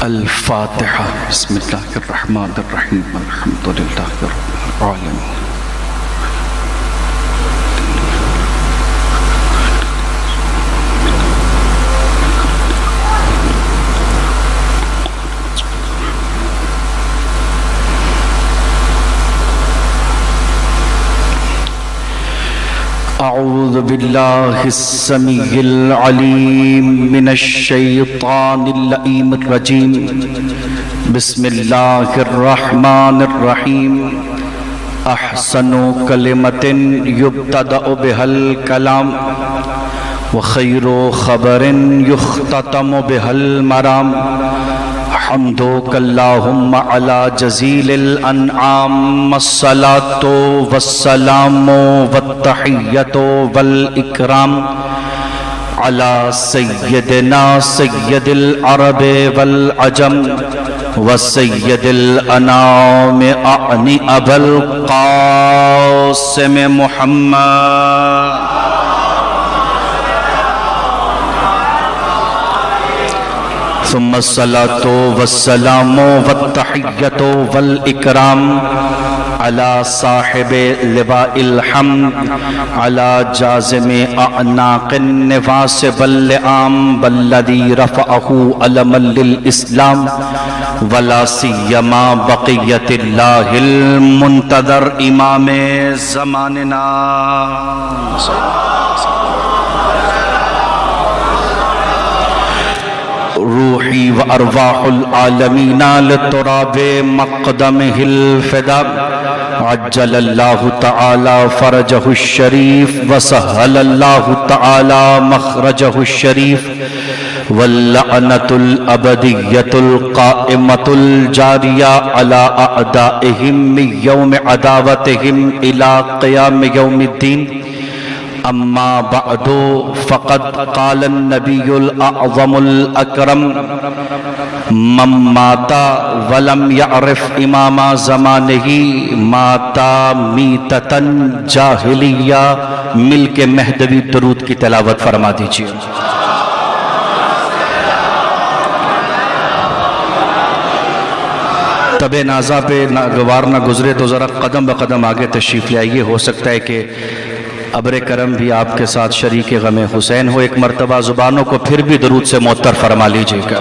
الفاتحة. بسم الله الرحمن الرحيم. الحمد لله رب العالمين. أعوذ بالله السميع العليم من الشيطان اللئيم الرجيم. بسم الله الرحمن الرحيم. أحسن كلمة يبتدأ بها الكلام وخير خبر يختتم بها المرام. حمدك اللهم على جزيل الأنعام. الصلاة والسلام والتحية والإكرام على سيدنا سيد العرب والعجم وسيد الأنام أعني أبا القاسم محمد. ثم الصلاة والسلام والتحية والإكرام على صاحب لواء الحمد على جازم أعناق النفاس واللئام والذي رفعه علما للإسلام ولا سيما بقية الله المنتظر إمام زماننا. روحي وأرواح العالمين لتراب مقدمه الفداء. عجل الله تعالى فرجه الشريف وسهل الله تعالى مخرجه الشريف. واللعنة الأبدية القائمة الجارية على أعدائهم من يوم عداوتهم إلى قيام يوم الدين. أما بعد فقد قال النبي الأعظم الأكرم من مات ولم يعرف إمام زمانه مات میتة جاہلیہ. مل کے مہدوی درود کی تلاوت فرما دیجیے. طب نازا پہ ناگوار نہ گزرے تو ذرا قدم بقدم آگے تشریف لے آئیے. ہو سکتا ہے کہ ابر کرم بھی آپ کے ساتھ شریک غم حسین ہو. ایک مرتبہ زبانوں کو پھر بھی درود سے معطر فرما لیجئے گا.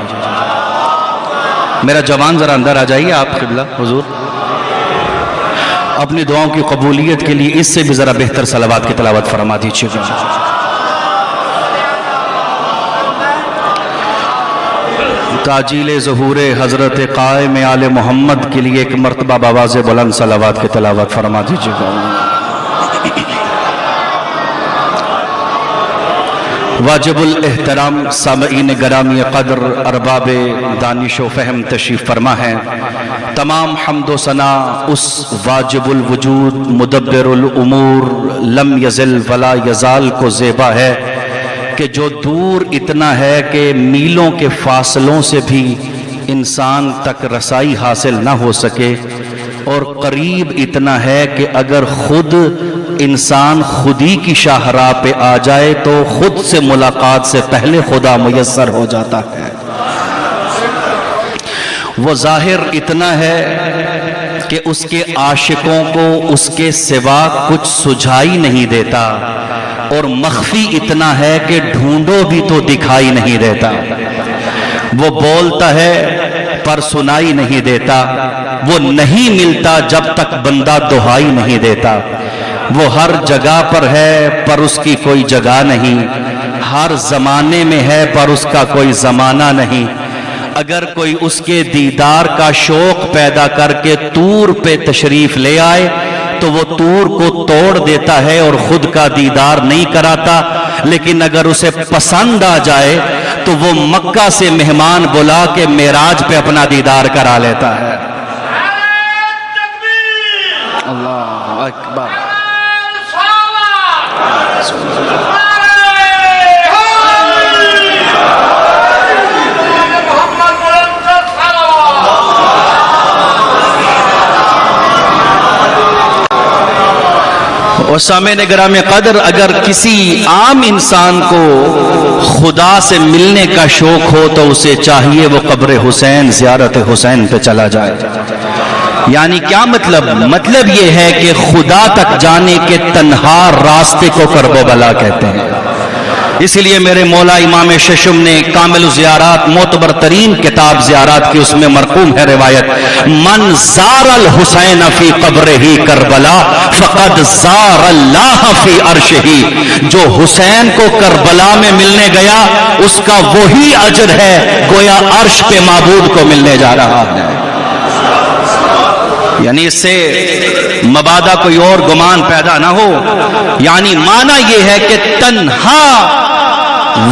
میرا جوان ذرا اندر آ جائیے. آپ قبلہ حضور اپنی دعاؤں کی قبولیت کے لیے اس سے بھی ذرا بہتر صلوات کی تلاوت فرما دیجئے گا. تاجیل ظہور حضرت قائم آل محمد کے لیے ایک مرتبہ بآواز بلند صلوات کی تلاوت فرما دیجئے گا. واجب الاحترام سامعین گرامی قدر ارباب دانش و فہم تشریف فرما ہے. تمام حمد و ثنا اس واجب الوجود مدبر الامور لم یزل ولا یزال کو زیبا ہے کہ جو دور اتنا ہے کہ میلوں کے فاصلوں سے بھی انسان تک رسائی حاصل نہ ہو سکے، اور قریب اتنا ہے کہ اگر خود انسان خودی کی شاہراہ پہ آ جائے تو خود سے ملاقات سے پہلے خدا میسر ہو جاتا ہے. وہ ظاہر اتنا ہے کہ اس کے عاشقوں کو اس کے سوا کچھ سجھائی نہیں دیتا، اور مخفی اتنا ہے کہ ڈھونڈو بھی تو دکھائی نہیں دیتا. وہ بولتا ہے پر سنائی نہیں دیتا، وہ نہیں ملتا جب تک بندہ دہائی نہیں دیتا. وہ ہر جگہ پر ہے پر اس کی کوئی جگہ نہیں، ہر زمانے میں ہے پر اس کا کوئی زمانہ نہیں. اگر کوئی اس کے دیدار کا شوق پیدا کر کے طور پہ تشریف لے آئے تو وہ طور کو توڑ دیتا ہے اور خود کا دیدار نہیں کراتا. لیکن اگر اسے پسند آ جائے تو وہ مکہ سے مہمان بلا کے معراج پہ اپنا دیدار کرا لیتا ہے. اللہ اکبر. اور سامعین گرامی قدر، اگر کسی عام انسان کو خدا سے ملنے کا شوق ہو تو اسے چاہیے وہ قبر حسین، زیارت حسین پہ چلا جائے۔ یعنی کیا مطلب؟ مطلب یہ ہے کہ خدا تک جانے کے تنہا راستے کو کرب و بلا کہتے ہیں۔ اس لیے میرے مولا امام ششم نے کامل الزیارات، معتبر ترین کتاب زیارات کی، اس میں مرقوم ہے روایت، من زار الحسین فی قبرہ کربلا فقد زار اللہ فی عرشہ، جو حسین کو کربلا میں ملنے گیا اس کا وہی اجر ہے گویا عرش پہ معبود کو ملنے جا رہا ہے۔ یعنی اس سے مبادا کوئی اور گمان پیدا نہ ہو، یعنی معنی یہ ہے کہ تنہا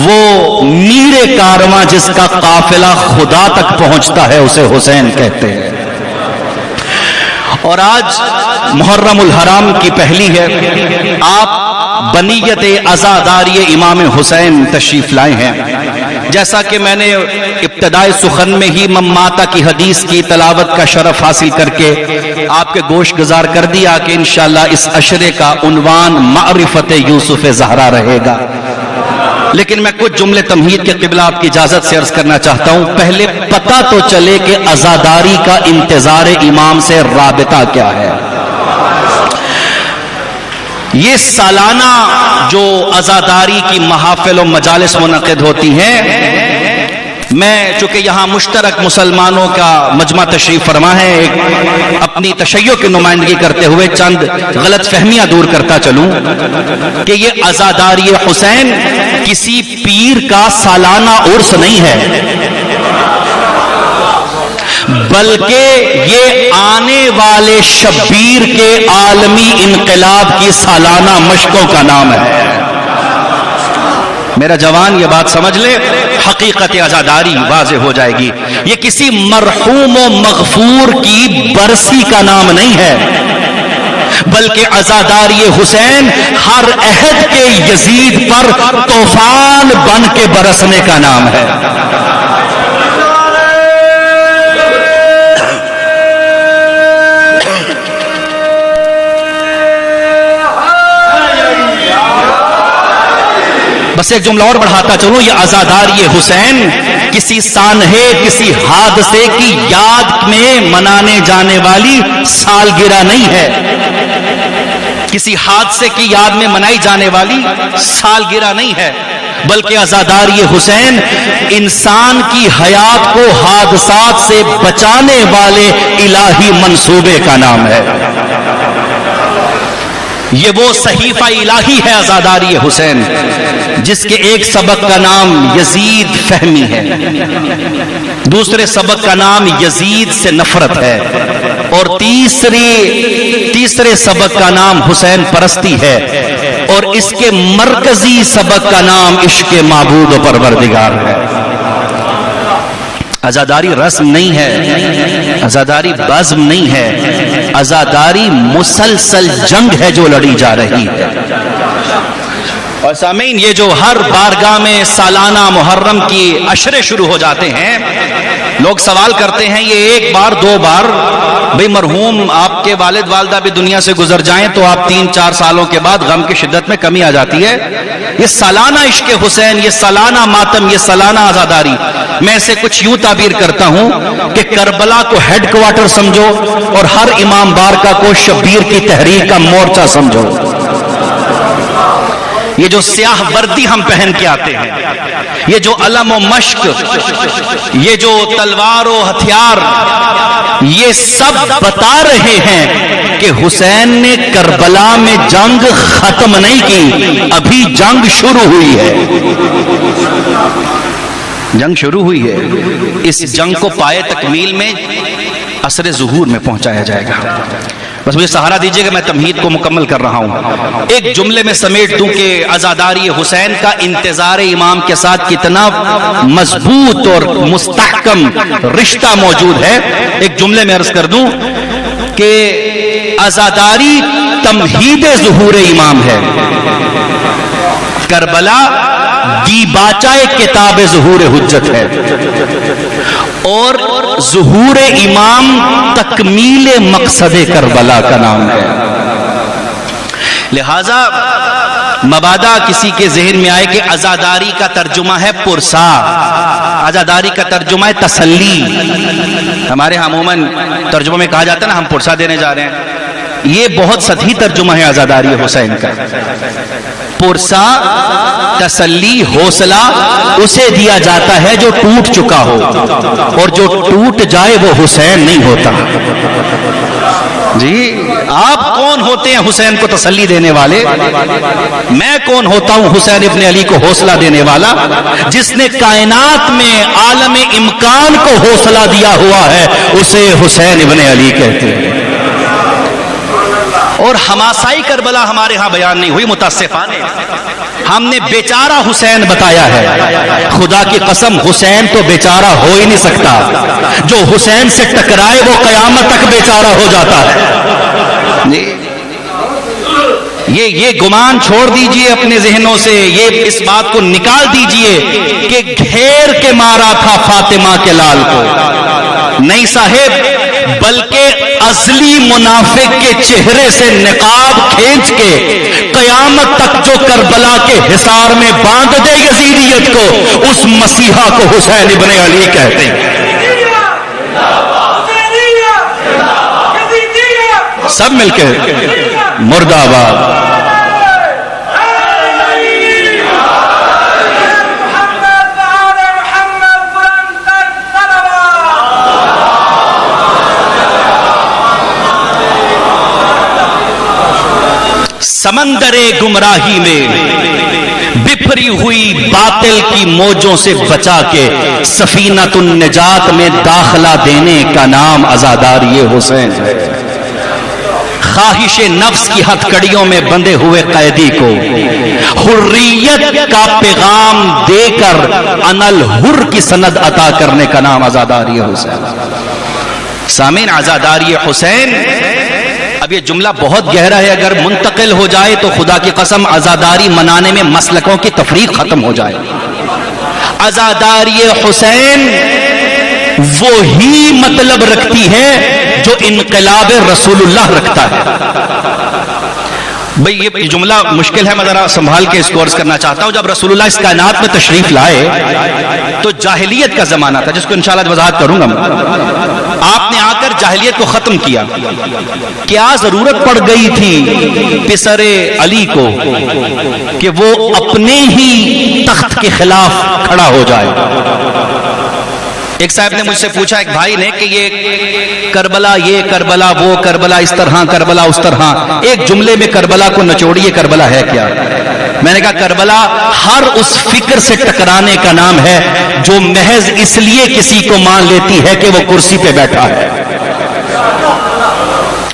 وہ میر کارواں جس کا قافلہ خدا تک پہنچتا ہے اسے حسین کہتے ہیں۔ اور آج محرم الحرام کی پہلی ہے، آپ بنیت عزاداری امام حسین تشریف لائے ہیں۔ جیسا کہ میں نے ابتدائی سخن میں ہی مماتا کی حدیث کی تلاوت کا شرف حاصل کر کے آپ کے گوش گزار کر دیا کہ انشاءاللہ اس عشرے کا عنوان معرفت یوسف زہرا رہے گا، لیکن میں کچھ جملے تمہید کے قبلہ آپ کی اجازت سے عرض کرنا چاہتا ہوں۔ پہلے پتہ تو چلے کہ عزاداری کا انتظار امام سے رابطہ کیا ہے۔ یہ سالانہ جو عزاداری کی محافل و مجالس منعقد ہوتی ہیں، میں چونکہ یہاں مشترک مسلمانوں کا مجمع تشریف فرما ہے، ایک اپنی تشیع کی نمائندگی کرتے ہوئے چند غلط فہمیاں دور کرتا چلوں کہ یہ عزاداری حسین کسی پیر کا سالانہ عرس نہیں ہے، بلکہ یہ آنے والے شبیر کے عالمی انقلاب کی سالانہ مشقوں کا نام ہے۔ میرا جوان یہ بات سمجھ لے، حقیقت عزاداری واضح ہو جائے گی۔ یہ کسی مرحوم و مغفور کی برسی کا نام نہیں ہے، بلکہ عزاداری حسین ہر عہد کے یزید پر طوفان بن کے برسنے کا نام ہے۔ بس ایک جملہ اور بڑھاتا چلوں، یہ عزاداری حسین کسی سانحے، کسی حادثے کی یاد میں منانے جانے والی سالگرہ نہیں ہے، کسی حادثے کی یاد میں منائی جانے والی سالگرہ نہیں ہے، بلکہ عزاداری حسین انسان کی حیات کو حادثات سے بچانے والے الہی منصوبے کا نام ہے۔ یہ وہ صحیفہ الہی ہے عزاداری حسین، جس کے ایک سبق کا نام یزید فہمی ہے، دوسرے سبق کا نام یزید سے نفرت ہے، اور تیسرے سبق کا نام حسین پرستی ہے، اور اس کے مرکزی سبق کا نام عشق معبود و پروردگار ہے۔ عزاداری رسم نہیں ہے، عزاداری بزم نہیں ہے، عزاداری مسلسل جنگ ہے جو لڑی جا رہی ہے۔ اور سامعین، یہ جو ہر بارگاہ میں سالانہ محرم کی عشرے شروع ہو جاتے ہیں، لوگ سوال کرتے ہیں یہ ایک بار دو بار، بھئی مرحوم آپ کے والد والدہ بھی دنیا سے گزر جائیں تو آپ 3-4 سالوں کے بعد غم کی شدت میں کمی آ جاتی ہے۔ یہ سالانہ عشق حسین، یہ سالانہ ماتم، یہ سالانہ عزاداری، میں اسے کچھ یوں تعبیر کرتا ہوں کہ کربلا کو ہیڈ کوارٹر سمجھو اور ہر امام بارگاہ کو شبیر کی تحریک کا مورچہ سمجھو۔ یہ جو سیاہ وردی ہم پہن کے آتے ہیں، یہ جو علم و مشق، یہ جو تلوار و ہتھیار، یہ سب بتا رہے ہیں کہ حسین نے کربلا میں جنگ ختم نہیں کی، ابھی جنگ شروع ہوئی ہے، جنگ شروع ہوئی ہے۔ اس جنگ کو پائے تکمیل میں عصر ظہور میں پہنچایا جائے گا۔ بس مجھے سہارا دیجئے کہ میں تمہید کو مکمل کر رہا ہوں۔ ایک جملے میں سمیٹ دوں کہ عزاداری حسین کا انتظار امام کے ساتھ کتنا مضبوط اور مستحکم رشتہ موجود ہے۔ ایک جملے میں عرض کر دوں کہ عزاداری تمہید ظہور امام ہے، کربلا دیباچہ کتاب ظہور حجت ہے، اور ظہور امام تکمیل مقصد کربلا کا نام ہے۔ لہذا مبادا کسی کے ذہن میں آئے کہ عزاداری کا ترجمہ ہے پرسا، عزاداری کا ترجمہ ہے تسلی، ہمارے ہاں عموماً ترجمہ میں کہا جاتا ہے نا ہم پرسا دینے جا رہے ہیں، یہ بہت سطحی ترجمہ ہے عزاداری حسین کا۔ پرسا، تسلی، حوصلہ اسے دیا جاتا ہے جو ٹوٹ چکا ہو، اور جو ٹوٹ جائے وہ حسین نہیں ہوتا۔ جی آپ کون ہوتے ہیں حسین کو تسلی دینے والے؟ میں کون ہوتا ہوں حسین ابن علی کو حوصلہ دینے والا؟ جس نے کائنات میں عالم امکان کو حوصلہ دیا ہوا ہے اسے حسین ابن علی کہتے ہیں۔ اور حماسائی کربلا ہمارے ہاں بیان نہیں ہوئی، متاسفانہ ہم نے بیچارہ حسین بتایا ہے۔ خدا کی قسم حسین تو بیچارہ ہو ہی نہیں سکتا، جو حسین سے ٹکرائے وہ قیامت تک بیچارہ ہو جاتا ہے۔ یہ گمان چھوڑ دیجئے اپنے ذہنوں سے، یہ اس بات کو نکال دیجئے کہ گھیر کے مارا تھا فاطمہ کے لال کو، نہیں صاحب، بلکہ ازلی منافق کے چہرے سے نقاب کھینچ کے قیامت تک جو کربلا کے حصار میں باندھ دے یزیدیت کو، اس مسیحا کو حسین ابن علی کہتے ہیں۔ سب مل کے مرد آباد۔ سمندر گمراہی میں بپھری ہوئی باطل کی موجوں سے بچا کے سفینۃ النجات میں داخلہ دینے کا نام عزاداری حسین ہے۔ خواہش نفس کی ہتھکڑیوں میں بندھے ہوئے قیدی کو حریت کا پیغام دے کر انا الحر کی سند عطا کرنے کا نام عزاداری حسین۔ سامعین، عزاداری حسین، اب یہ جملہ بہت گہرا ہے، اگر منتقل ہو جائے تو خدا کی قسم عزاداری منانے میں مسلکوں کی تفریق ختم ہو جائے۔ عزاداری حسین وہی مطلب رکھتی ہے جو انقلاب رسول اللہ رکھتا ہے۔ بھئی یہ جملہ مشکل ہے، میں ذرا سنبھال کے اس کو عرض کرنا چاہتا ہوں۔ جب رسول اللہ اس کائنات میں تشریف لائے تو جاہلیت کا زمانہ تھا، جس کو انشاءاللہ وضاحت کروں گا میں۔ آپ نے آ کر جاہلیت کو ختم کیا۔ کیا ضرورت پڑ گئی تھی پسر علی کو کہ وہ اپنے ہی تخت کے خلاف کھڑا ہو جائے؟ ایک صاحب نے مجھ سے پوچھا، ایک بھائی نے، کہ یہ کربلا، یہ کربلا، وہ کربلا، اس طرح کربلا، اس طرح، ایک جملے میں کربلا کو نچوڑیے، کربلا ہے کیا؟ میں نے کہا کربلا ہر اس فکر سے ٹکرانے کا نام ہے جو محض اس لیے کسی کو مان لیتی ہے کہ وہ کرسی پہ بیٹھا ہے۔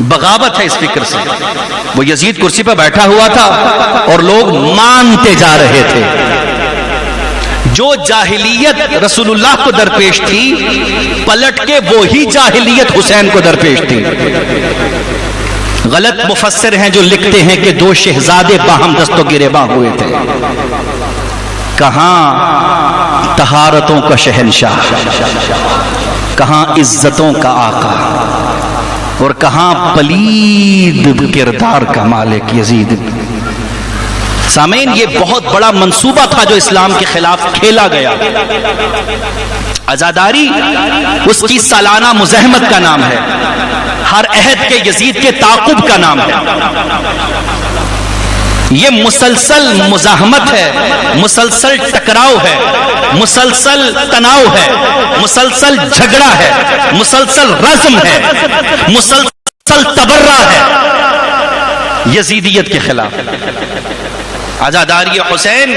بغاوت ہے اس فکر سے۔ وہ یزید کرسی پہ بیٹھا ہوا تھا اور لوگ مانتے جا رہے تھے۔ جو جاہلیت رسول اللہ کو درپیش تھی، پلٹ کے وہی جاہلیت حسین کو درپیش تھی۔ غلط مفسر ہیں جو لکھتے ہیں کہ دو شہزادے باہم دست و گریباں ہوئے تھے۔ کہاں طہارتوں کا شہنشاہ، کہاں عزتوں کا آقا، اور کہاں پلید کردار کا مالک یزید۔ سامعین، یہ بہت بڑا منصوبہ تھا جو اسلام کے خلاف کھیلا گیا۔ عزاداری اس کی سالانہ مزاحمت کا نام ہے، ہر عہد کے یزید کے تعاقب کا نام ہے۔ یہ مسلسل مزاحمت ہے، مسلسل ٹکراؤ ہے، مسلسل تناؤ ہے، مسلسل جھگڑا ہے، مسلسل رزم ہے، مسلسل تبرہ ہے یزیدیت کے خلاف۔ عزاداری حسین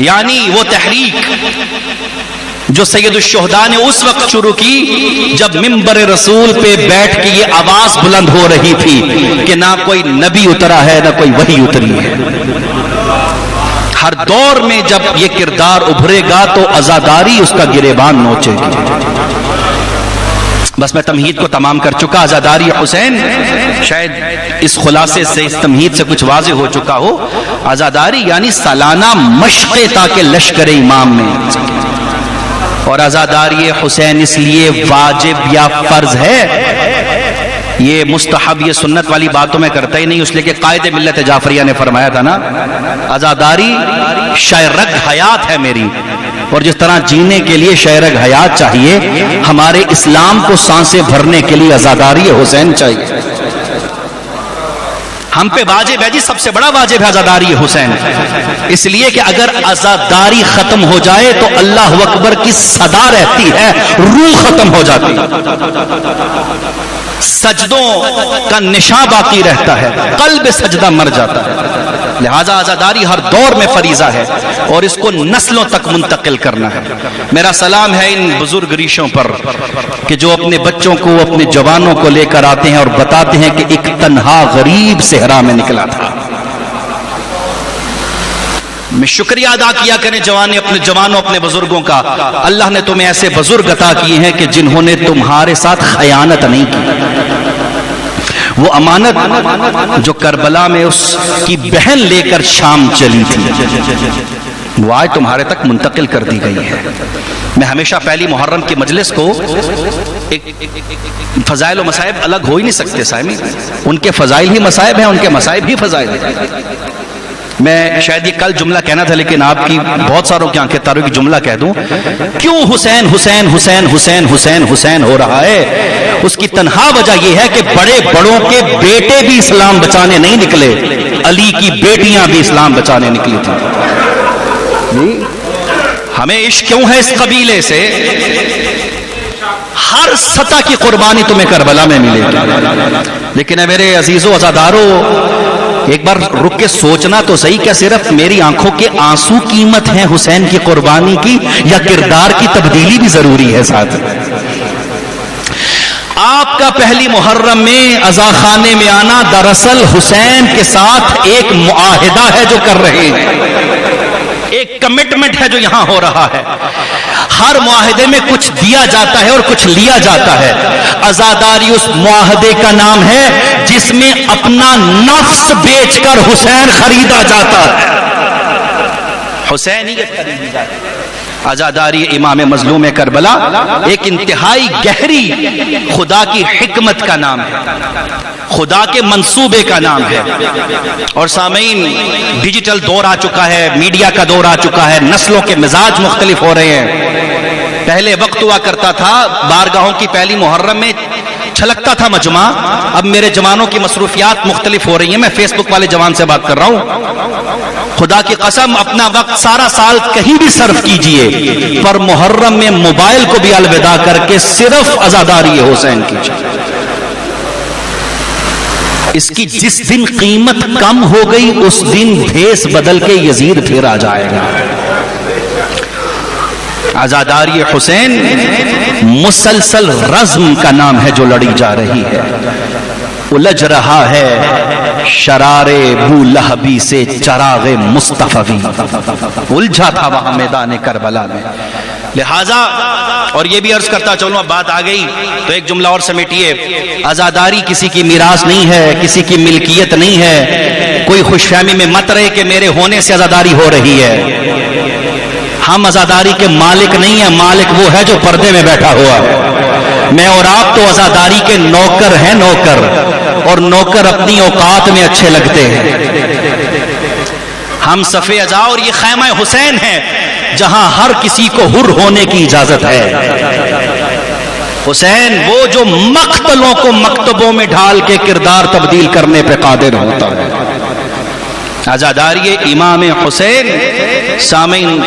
یعنی وہ تحریک جو سید الشہداء نے اس وقت شروع کی جب منبر رسول پہ بیٹھ کے یہ آواز بلند ہو رہی تھی کہ نہ کوئی نبی اترا ہے نہ کوئی وحی اتری ہے۔ ہر دور میں جب یہ کردار ابھرے گا تو عزاداری اس کا گریبان نوچے گی۔ بس میں تمہید کو تمام کر چکا۔ عزاداری حسین، شاید اس خلاصے سے، اس تمہید سے کچھ واضح ہو چکا ہو۔ عزاداری یعنی سالانہ مشق تاکہ لشکر امام میں، اور عزاداری حسین اس لیے واجب یا فرض ہے یہ مستحب یہ سنت والی بات تو میں کرتا ہی نہیں، اس لیے کہ قائد ملت جعفریہ نے فرمایا تھا نا، عزاداری شہرگ حیات ہے میری، اور جس طرح جینے کے لیے شہرگ حیات چاہیے، ہمارے اسلام کو سانسیں بھرنے کے لیے عزاداری حسین چاہیے۔ ہم پہ واجب ہے جی، سب سے بڑا واجب ہے عزاداری حسین، اس لیے کہ اگر عزاداری ختم ہو جائے تو اللہ اکبر کی صدا رہتی ہے، روح ختم ہو جاتی ہے، سجدوں کا نشاں باقی رہتا ہے، قلب سجدہ مر جاتا ہے۔ لہذا عزاداری ہر دور میں فریضہ ہے اور اس کو نسلوں تک منتقل کرنا ہے۔ میرا سلام ہے ان بزرگ ریشوں پر کہ جو اپنے بچوں کو، اپنے جوانوں کو لے کر آتے ہیں اور بتاتے ہیں کہ ایک تنہا غریب صحرا میں نکلا تھا۔ میں شکریہ ادا کیا کریں جوانوں اپنے بزرگوں کا، اللہ نے تمہیں ایسے بزرگ عطا کیے ہیں کہ جنہوں نے تمہارے ساتھ خیانت نہیں کی۔ وہ امانت جو کربلا میں اس کی بہن لے کر شام چلی تھی، وہ آج تمہارے تک منتقل کر دی گئی ہے۔ میں ہمیشہ پہلی محرم کی مجلس کو فضائل و مصائب الگ ہو ہی نہیں سکتے سامعین، ان کے فضائل ہی مصائب ہیں، ان کے مصائب ہی فضائل ہیں۔ میں شاید یہ کل جملہ کہنا تھا لیکن آپ کی بہت ساروں کی آنکھیں تاروں کی جملہ کہہ دوں، کیوں حسین حسین حسین حسین حسین حسین ہو رہا ہے؟ اس کی تنہا وجہ یہ ہے کہ بڑے بڑوں کے بیٹے بھی اسلام بچانے نہیں نکلے، علی کی بیٹیاں بھی اسلام بچانے نکلی تھی۔ ہمیں عشق کیوں ہے اس قبیلے سے؟ ہر سطح کی قربانی تمہیں کربلا میں ملے گی، لیکن اے میرے عزیزو عزادارو، ایک بار رک کے سوچنا تو صحیح، کیا صرف میری آنکھوں کے آنسو قیمت ہیں حسین کی قربانی کی، یا کردار کی تبدیلی بھی ضروری ہے ساتھ؟ آپ کا پہلی محرم میں عزا خانے میں آنا دراصل حسین کے ساتھ ایک معاہدہ ہے جو کر رہے ہیں، ایک کمٹمنٹ ہے جو یہاں ہو رہا ہے۔ ہر معاہدے میں کچھ دیا جاتا ہے اور کچھ لیا جاتا ہے، عزاداری اس معاہدے کا نام ہے جس میں اپنا نفس بیچ کر حسین خریدا جاتا ہے، حسینیت خریدی جاتی ہے۔ عزاداری امام مظلوم کربلا ایک انتہائی گہری خدا کی حکمت کا نام ہے، خدا کے منصوبے کا نام ہے۔ اور سامعین، ڈیجیٹل دور آ چکا ہے، میڈیا کا دور آ چکا ہے، نسلوں کے مزاج مختلف ہو رہے ہیں۔ پہلے وقت ہوا کرتا تھا بارگاہوں کی پہلی محرم میں چھلکتا تھا مجمع، اب میرے جوانوں کی مصروفیات مختلف ہو رہی ہیں، میں فیس بک والے جوان سے بات کر رہا ہوں، خدا کی قسم اپنا وقت سارا سال کہیں بھی صرف کیجئے، پر محرم میں موبائل کو بھی الوداع کر کے صرف عزاداری حسین کیجئے۔ اس کی جس دن قیمت کم ہو گئی اس دن بھیس بدل کے یزید پھر آ جائے گا۔ عزاداری حسین مسلسل رزم کا نام ہے جو لڑی جا رہی ہے، الجھ رہا ہے شرار بو لہبی سے چراغ مصطفی، الجھا تھا وہاں میدان کربلا میں۔ لہذا اور یہ بھی عرض کرتا چلوں، اب بات آ گئی تو ایک جملہ اور سمیٹیے، عزاداری کسی کی میراث نہیں ہے، کسی کی ملکیت نہیں ہے، کوئی خوش فہمی میں مت رہے کہ میرے ہونے سے عزاداری ہو رہی ہے۔ ہم عزاداری کے مالک نہیں ہیں، مالک وہ ہے جو پردے میں بیٹھا ہوا ہے۔ میں اور آپ تو عزاداری کے نوکر ہیں، نوکر، اور نوکر اپنی اوقات میں اچھے لگتے ہیں۔ ہم صف ازا اور یہ خیمہ حسین ہے جہاں ہر کسی کو حر ہونے کی اجازت ہے۔ حسین وہ جو مقتلوں کو مکتبوں میں ڈھال کے کردار تبدیل کرنے پہ قادر ہوتا ہے۔ عزاداری امام حسین، سامعین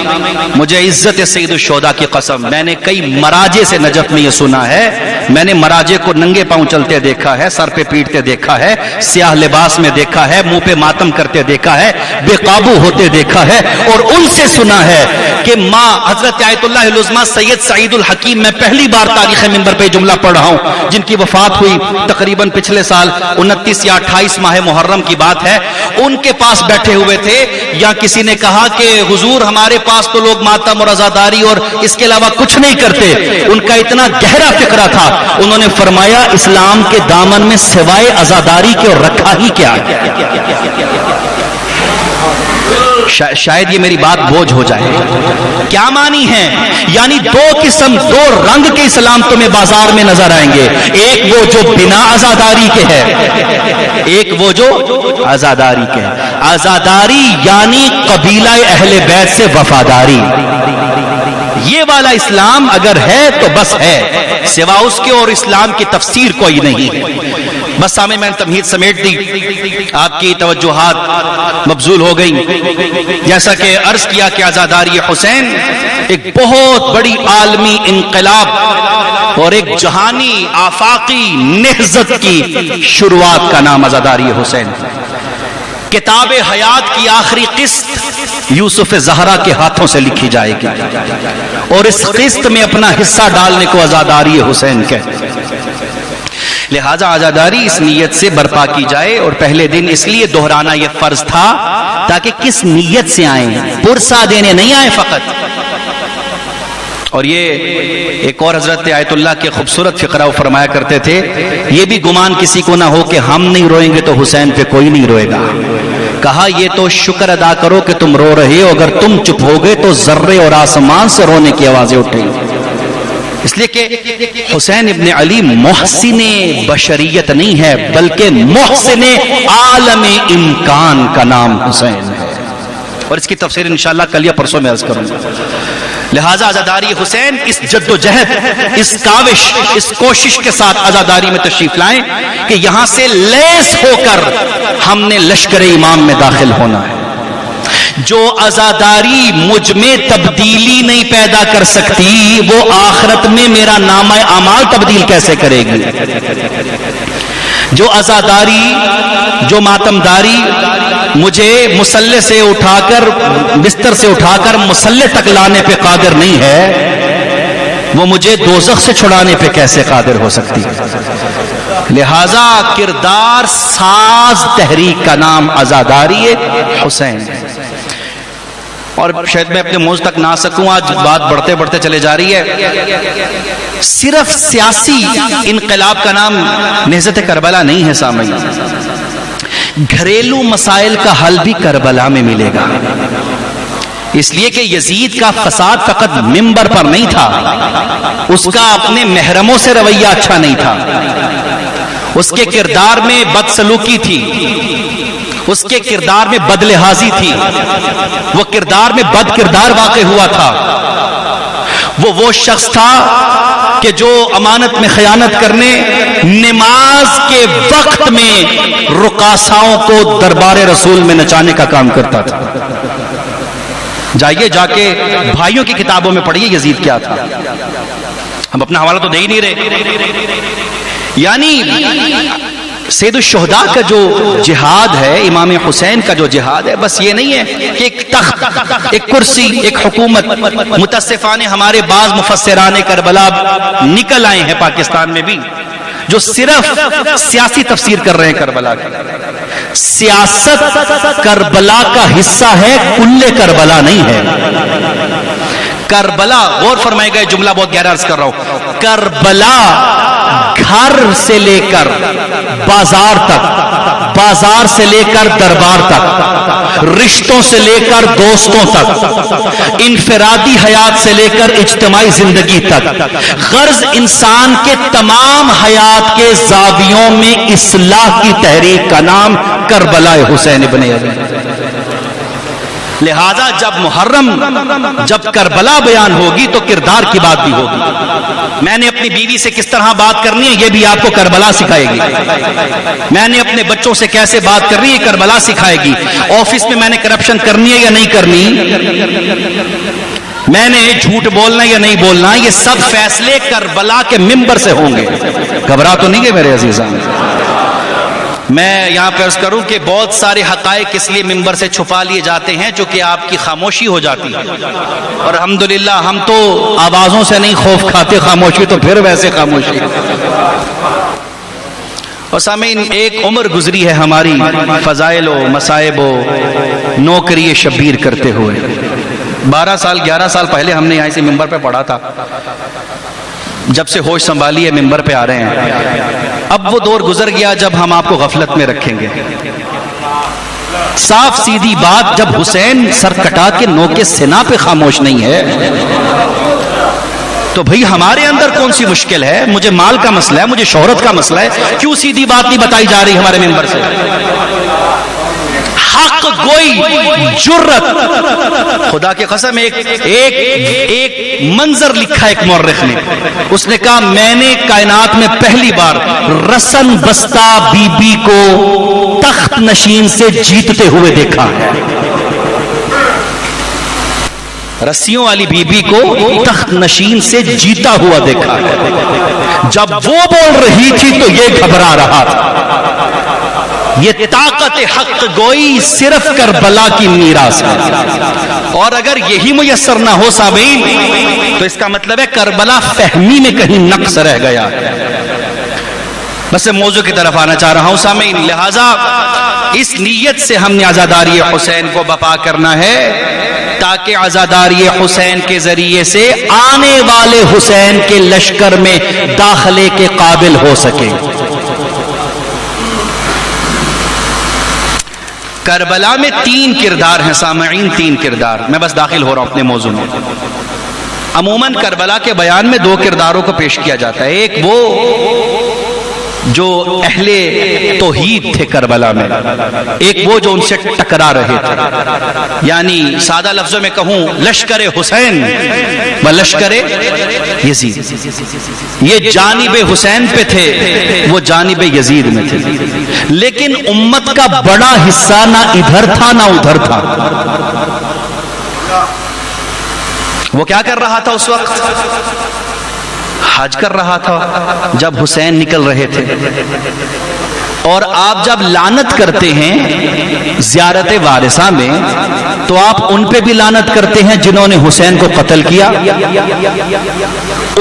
مجھے عزت سید الشہداء کی قسم، میں نے کئی مراجع سے نجف میں یہ سنا ہے، میں نے مراجع کو ننگے پاؤں چلتے دیکھا ہے، سر پہ پیٹتے دیکھا ہے، سیاہ لباس میں دیکھا ہے، منہ پہ ماتم کرتے دیکھا ہے، بے قابو ہوتے دیکھا ہے، اور ان سے سنا ہے کہ ماں حضرت آیت اللہ العظمیٰ سید سعید الحکیم، میں پہلی بار تاریخ منبر پہ جملہ پڑھ رہا ہوں، جن کی وفات ہوئی تقریباً پچھلے سال 29 یا 28 ماہ محرم کی بات ہے، ان کے پاس بیٹھے ہوئے تھے، یا کسی نے کہا کہ حضور ہمارے پاس تو لوگ ماتم اور عزاداری اور اس کے علاوہ کچھ نہیں کرتے، ان کا اتنا گہرا فکرہ تھا، انہوں نے فرمایا اسلام کے دامن میں سوائے عزاداری کے اور رکھا ہی کیا ہے؟ شاید یہ میری بات بوجھ ہو جائے. کیا معنی ہے؟ یعنی دو قسم، دو رنگ کے اسلام تمہیں بازار میں نظر آئیں گے. ایک وہ جو بنا عزاداری کے ہے، ایک وہ جو عزاداری کے ہے. عزاداری یعنی قبیلہ اہل بیت سے وفاداری. یہ والا اسلام اگر ہے تو بس ہے، سوا اس کے اور اسلام کی تفسیر کوئی نہیں ہے. بس سامنے میں نے تمہید سمیٹ دی، آپ کی توجہات مبذول ہو گئی. جیسا کہ عرض کیا کہ عزاداری حسین ایک بہت بڑی عالمی انقلاب اور ایک جہانی آفاقی نہضت کی شروعات کا نام عزاداری حسین. کتاب حیات کی آخری قسط یوسف زہرا کے ہاتھوں سے لکھی جائے گی اور اس قسط میں اپنا حصہ ڈالنے کو عزاداری حسین کہتے ہیں. لہذا عزاداری اس نیت سے برپا کی جائے، اور پہلے دن اس لیے دہرانا یہ فرض تھا تاکہ کس نیت سے آئیں، پرسہ دینے نہیں آئے فقط. اور یہ ایک اور حضرت آیت اللہ کے خوبصورت فقرہ فرمایا کرتے تھے، یہ بھی گمان کسی کو نہ ہو کہ ہم نہیں روئیں گے تو حسین پہ کوئی نہیں روئے گا. کہا یہ تو شکر ادا کرو کہ تم رو رہے ہو، اگر تم چپ ہو گئے تو ذرے اور آسمان سے رونے کی آوازیں اٹھیں. اس لیے کہ حسین ابن علی محسن بشریت نہیں ہے بلکہ محسن عالم امکان کا نام حسین ہے، اور اس کی تفسیر انشاءاللہ کل یا پرسوں میں عرض کروں گا. لہٰذا عزاداری حسین اس جد و جہد، اس کاوش، اس کوشش کے ساتھ عزاداری میں تشریف لائیں کہ یہاں سے لیس ہو کر ہم نے لشکر امام میں داخل ہونا ہے. جو عزاداری مجھ میں تبدیلی نہیں پیدا کر سکتی وہ آخرت میں میرا نامہ اعمال تبدیل کیسے کرے گی؟ جو عزاداری، جو ماتمداری مجھے مصلے سے اٹھا کر، بستر سے اٹھا کر مصلے تک لانے پہ قادر نہیں ہے، وہ مجھے دوزخ سے چھڑانے پہ کیسے قادر ہو سکتی ہے؟ لہذا کردار ساز تحریک کا نام عزاداری حسین. اور شاید میں اپنے موضوع تک نہ آ سکوں، آج بات بڑھتے بڑھتے چلے جا رہی ہے. صرف سیاسی انقلاب کا نام نہضت کربلا نہیں ہے سامعین، گھریلو مسائل کا حل بھی کربلا میں ملے گا. اس لیے کہ یزید کا فساد فقط منبر پر نہیں تھا، اس کا اپنے محرموں سے رویہ اچھا نہیں تھا، اس کے کردار میں بدسلوکی تھی، اس کے کردار میں بدلحاظی تھی، وہ کردار میں بد کردار واقع ہوا تھا. وہ شخص تھا کہ جو امانت میں خیانت کرنے، نماز کے وقت میں رقاصاؤں کو دربار رسول میں نچانے کا کام کرتا تھا. جائیے جا کے بھائیوں کی کتابوں میں پڑھیے یزید کیا تھا. ہم اپنا حوالہ تو دے ہی نہیں رہے. یعنی سید الشہداء کا جو جہاد ہے، امام حسین کا جو جہاد ہے، بس یہ نہیں ہے کہ ایک تخت، ایک کرسی، ایک حکومت. متاسفانہ ہمارے بعض مفسران کربلا نکل آئے ہیں پاکستان میں بھی جو صرف سیاسی تفسیر کر رہے ہیں کربلا کی. سیاست کربلا کا حصہ ہے، کل کربلا نہیں ہے. کربلا، غور فرمائے گا، جملہ بہت گہرا عرض کر رہا ہوں، کربلا گھر سے لے کر بازار تک، بازار سے لے کر دربار تک، رشتوں سے لے کر دوستوں تک، انفرادی حیات سے لے کر اجتماعی زندگی تک، غرض انسان کے تمام حیات کے زاویوں میں اصلاح کی تحریک کا نام کربلا حسین ابن علی. لہذا جب محرم، جب کربلا بیان ہوگی تو کردار کی بات بھی ہوگی. میں نے اپنی بیوی سے کس طرح بات کرنی ہے یہ بھی آپ کو کربلا سکھائے گی. میں نے اپنے بچوں سے کیسے بات کرنی ہے کربلا سکھائے گی. آفس میں نے کرپشن کرنی ہے یا نہیں کرنی، میں نے جھوٹ بولنا یا نہیں بولنا، یہ سب فیصلے کربلا کے منبر سے ہوں گے. گھبرا تو نہیں گئے میرے عزیزان؟ میں یہاں پہ عرض کروں کہ بہت سارے حقائق اس لیے منبر سے چھپا لیے جاتے ہیں چونکہ آپ کی خاموشی ہو جاتی ہے، اور الحمدللہ ہم تو آوازوں سے نہیں خوف کھاتے، خاموشی تو پھر ویسے خاموشی. اور سامعین، ایک عمر گزری ہے ہماری فضائل و مصائب و نوکری شبیر کرتے ہوئے. 12 سال 11 سال پہلے ہم نے یہاں سے منبر پہ پڑھا تھا. جب سے ہوش سنبھالی ہے منبر پہ آ رہے ہیں. اب وہ دور گزر گیا جب ہم آپ کو غفلت میں رکھیں گے. صاف سیدھی بات، جب حسین سر کٹا کے نوکے سنا پہ خاموش نہیں ہے تو بھئی ہمارے اندر کون سی مشکل ہے؟ مجھے مال کا مسئلہ ہے، مجھے شہرت کا مسئلہ ہے، کیوں سیدھی بات نہیں بتائی جا رہی ہمارے ممبر سے؟ حق گوئی جرت، خدا کی قسم ایک منظر لکھا ایک مورخ نے، اس نے کہا میں نے کائنات میں پہلی بار رسن بستہ بی بی کو تخت نشین سے جیتتے ہوئے دیکھا ہے، رسیوں والی بی بی کو تخت نشین سے جیتا ہوا دیکھا ہے۔ جب وہ بول رہی تھی تو یہ گھبرا رہا تھا۔ یہ طاقت حق گوئی صرف کربلا کی میراث ہے، اور اگر یہی میسر نہ ہو سامعین تو اس کا مطلب ہے کربلا فہمی میں کہیں نقص رہ گیا۔ بس موضوع کی طرف آنا چاہ رہا ہوں سامعین، لہذا اس نیت سے ہم نے عزاداری حسین کو بپا کرنا ہے تاکہ عزاداری حسین کے ذریعے سے آنے والے حسین کے لشکر میں داخلے کے قابل ہو سکے۔ کربلا میں 3 کردار ہیں سامعین، 3 کردار، میں بس داخل ہو رہا ہوں اپنے موضوع میں۔ عموماً کربلا کے بیان میں 2 کرداروں کو پیش کیا جاتا ہے، ایک وہ جو اہل توحید تھے کربلا میں، ایک وہ جو ان سے ٹکرا رہے تھے، یعنی سادہ لفظوں میں کہوں لشکر حسین و لشکر یزید، یہ جانب حسین پہ تھے، وہ جانب یزید میں تھے، لیکن امت کا بڑا حصہ نہ ادھر تھا نہ ادھر تھا۔ وہ کیا کر رہا تھا اس وقت؟ حج کر رہا تھا جب حسین نکل رہے تھے، اور آپ جب لعنت کرتے ہیں زیارت وارثہ میں تو آپ ان پہ بھی لعنت کرتے ہیں جنہوں نے حسین کو قتل کیا،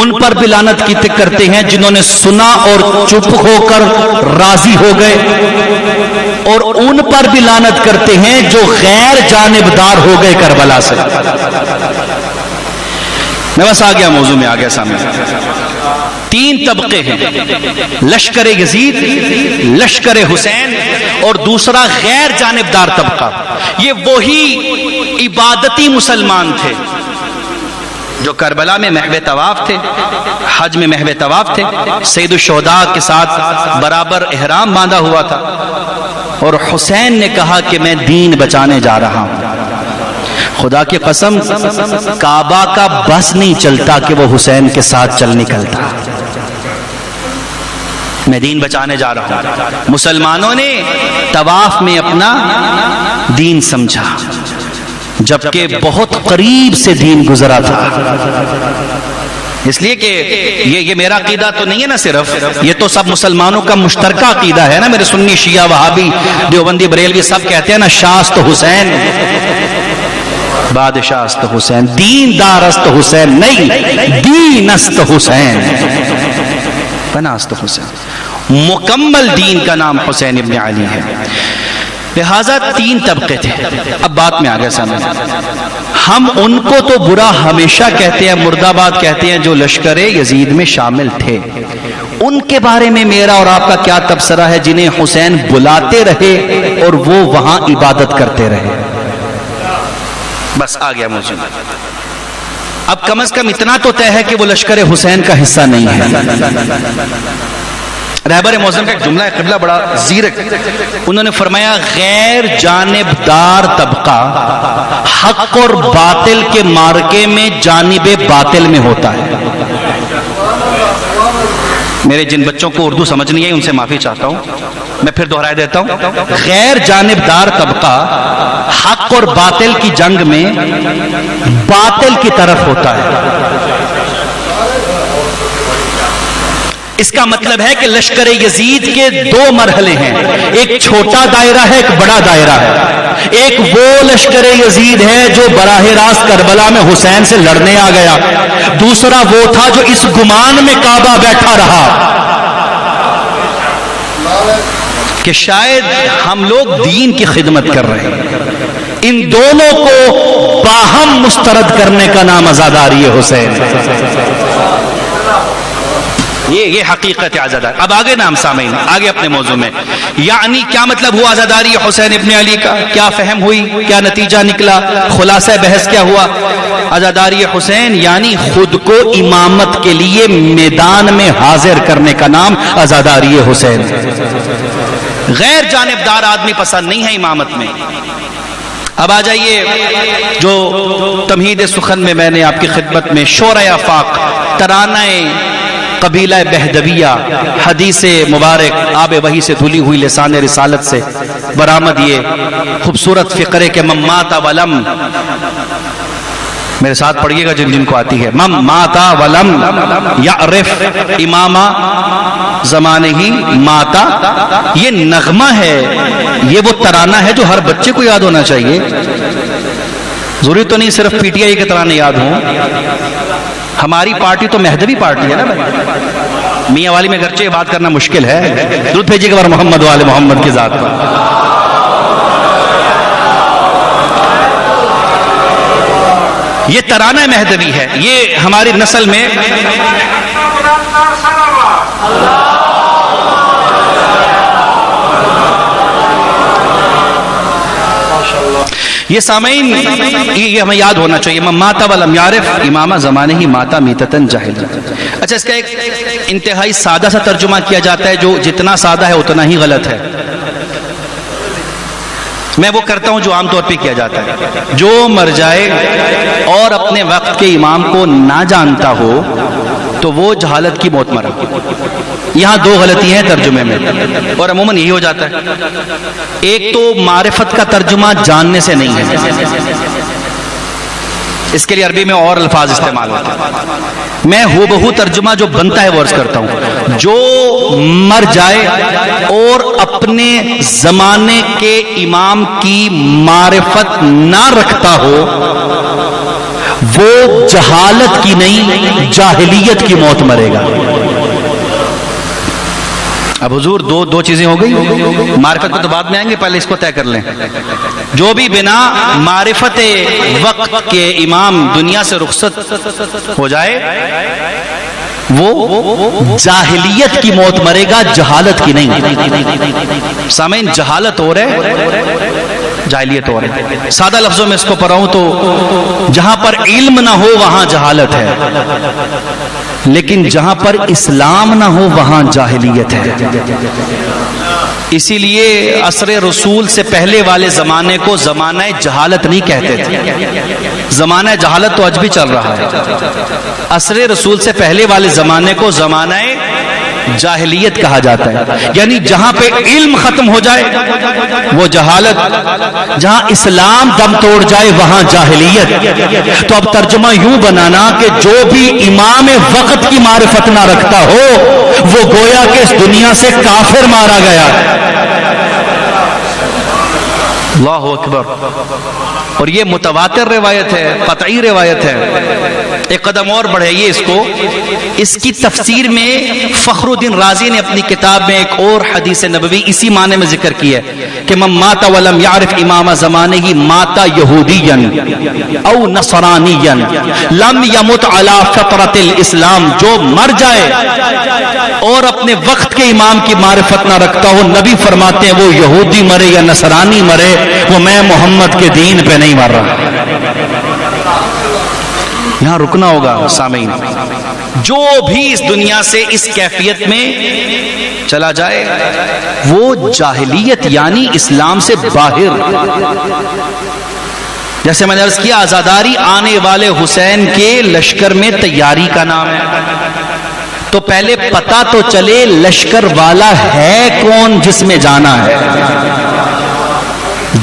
ان پر بھی لعنت کرتے ہیں جنہوں نے سنا اور چپ ہو کر راضی ہو گئے، اور ان پر بھی لعنت کرتے ہیں جو غیر جانبدار ہو گئے کربلا سے۔ میں بس آ گیا موضوع میں، آ گیا سامنے۔ 3 طبقے ہیں، لشکر یزید، لشکر حسین، اور دوسرا غیر جانبدار طبقہ۔ یہ وہی عبادتی مسلمان تھے جو کربلا میں محو طواف تھے، حج میں محو طواف تھے، سید الشہداء کے ساتھ برابر احرام باندھا ہوا تھا، اور حسین نے کہا کہ میں دین بچانے جا رہا ہوں۔ خدا کی قسم کعبہ کا بس نہیں چلتا کہ وہ حسین کے ساتھ چل نکلتا، میں دین بچانے جا رہا ہوں۔ مسلمانوں نے طواف میں اپنا دین سمجھا، جبکہ بہت قریب سے دین گزرا تھا، اس لیے کہ یہ میرا عقیدہ تو نہیں ہے نا، صرف یہ تو سب مسلمانوں کا مشترکہ عقیدہ ہے نا، میرے سنی شیعہ وہابی دیوبندی بریلوی سب کہتے ہیں نا شاست حسین، بادشاہ است حسین، دین دار است حسین نہیں، دین است حسین، بنا است حسین، مکمل دین کا نام حسین ابن علی ہے۔ لہذا 3 طبقے تھے۔ اب بات میں آ گیا سامنے، ہم ان کو تو برا ہمیشہ کہتے ہیں، مرد آباد کہتے ہیں جو لشکر یزید میں شامل تھے، ان کے بارے میں میرا اور آپ کا کیا تبصرہ ہے جنہیں حسین بلاتے رہے اور وہ وہاں عبادت کرتے رہے؟ بس آ گیا موضوع۔ اب کم از کم اتنا تو طے ہے کہ وہ لشکر حسین کا حصہ نہیں ہے۔ رہبر معظم کا ایک جملہ ہے قبلہ بڑا زیرک، انہوں نے فرمایا غیر جانبدار طبقہ حق اور باطل کے مارکے میں جانب باطل میں ہوتا ہے۔ میرے جن بچوں کو اردو سمجھ نہیں ہے ان سے معافی چاہتا ہوں، میں پھر دہرائے دیتا ہوں، غیر جانبدار طبقہ حق اور باطل کی جنگ میں باطل کی طرف ہوتا ہے۔ اس کا مطلب ہے کہ لشکر یزید کے 2 مرحلے ہیں، ایک چھوٹا دائرہ ہے، ایک بڑا دائرہ ہے۔ ایک وہ لشکر یزید ہے جو براہ راست کربلا میں حسین سے لڑنے آ گیا، دوسرا وہ تھا جو اس گمان میں کعبہ بیٹھا رہا کہ شاید ہم لوگ دین کی خدمت کر رہے ہیں۔ ان دونوں کو باہم مسترد کرنے کا نام عزاداری حسین۔ یہ حقیقت عزاداری. اب آگے نام سامعین، آگے اپنے موضوع میں. یعنی کیا مطلب ہوا عزاداری حسین ابن علی کا؟ کیا فہم ہوئی؟ کیا نتیجہ نکلا؟ خلاصہ بحث کیا ہوا؟ عزاداری حسین یعنی خود کو امامت کے لیے میدان میں حاضر کرنے کا نام عزاداری حسین. غیر جانبدار آدمی پسند نہیں ہے امامت میں. اب آ جائیے جو تمہید سخن میں نے آپ کی خدمت میں شورۂ آفاق ترانہ قبیلہ بہدویہ حدیث مبارک آب وحی سے دھلی ہوئی لسان رسالت سے برآمد یہ خوبصورت فقرے کے من مات ولم، میرے ساتھ پڑھیے گا جن کو آتی ہے، من مات ولم یعرف امام زمانہ ہی ماتا. یہ نغمہ ہے، یہ وہ ترانہ ہے جو ہر بچے کو یاد ہونا چاہیے. ضروری تو نہیں صرف پی ٹی آئی کے ترانے یاد ہوں. ہماری پارٹی تو مہدوی پارٹی ہے نا بھائی. میاں والی میں گرچہ بات کرنا مشکل ہے. درود بھیجیے گا محمد والے محمد کی ذات پر. یہ ترانہ مہدوی ہے، یہ ہماری نسل میں یہ سامعین یہ ہمیں یاد ہونا چاہیے. من مات ولم یعرف امام زمانہ ہی ماتا میتتن جاہل. اچھا اس کا ایک انتہائی سادہ سا ترجمہ کیا جاتا ہے جو جتنا سادہ ہے اتنا ہی غلط ہے. میں وہ کرتا ہوں جو عام طور پہ کیا جاتا ہے. جو مر جائے اور اپنے وقت کے امام کو نہ جانتا ہو تو وہ جہالت کی موت مرا. یہاں دو غلطی ہیں ترجمے میں اور عموماً یہی ہو جاتا ہے. ایک تو معرفت کا ترجمہ جاننے سے نہیں ہے، اس کے لیے عربی میں اور الفاظ استعمال ہوتے ہیں. میں ہو بہو ترجمہ جو بنتا ہے وہ عرض کرتا ہوں. جو مر جائے اور اپنے زمانے کے امام کی معرفت نہ رکھتا ہو وہ جہالت کی نہیں جاہلیت کی موت مرے گا. اب حضور دو چیزیں ہو گئی. معرفت کو تو بعد میں آئیں گے، پہلے اس کو طے کر لیں. جو بھی بنا معرفت وقت کے امام دنیا سے رخصت ہو جائے وہ جاہلیت کی موت مرے گا، جہالت کی نہیں. سامعین جہالت ہو رہے، جاہلیت ہو رہے. سادہ لفظوں میں اس کو پڑھاؤں تو جہاں پر علم نہ ہو وہاں جہالت ہے، لیکن جہاں پر اسلام نہ ہو وہاں جاہلیت ہے. اسی لیے عصر رسول سے پہلے والے زمانے کو زمانہ جہالت نہیں کہتے تھے. زمانہ جہالت تو آج بھی چل رہا ہے. عصر رسول سے پہلے والے زمانے کو زمانہ جاہلیت کہا جاتا ہے. یعنی جہاں پہ علم ختم ہو جائے وہ جہالت، جہاں اسلام دم توڑ جائے وہاں جاہلیت. تو اب ترجمہ یوں بنانا کہ جو بھی امام وقت کی معرفت نہ رکھتا ہو وہ گویا کہ اس دنیا سے کافر مارا گیا. اللہ اکبر. اور یہ متواتر روایت ہے، قطعی روایت ہے. ایک قدم اور بڑھائیے اس کو. اس کی تفسیر میں فخر الدین رازی نے اپنی کتاب میں ایک اور حدیث نبوی اسی معنی میں ذکر کی ہے کہ من مات ولم یعرف امام زمانہ مات یہودیا او نصرانیا لم یمت علی فطرت الاسلام. جو مر جائے اور اپنے وقت کے امام کی معرفت نہ رکھتا ہو، نبی فرماتے ہیں وہ یہودی مرے یا نصرانی مرے، وہ میں محمد کے دین پہ نہیں مر رہا. یہاں رکنا ہوگا سامعین. جو بھی اس دنیا سے اس کیفیت میں چلا جائے وہ جاہلیت یعنی اسلام سے باہر. جیسے میں نے عرض کیا عزاداری آنے والے حسین کے لشکر میں تیاری کا نام ہے. تو پہلے پتہ تو چلے لشکر والا ہے کون جس میں جانا ہے.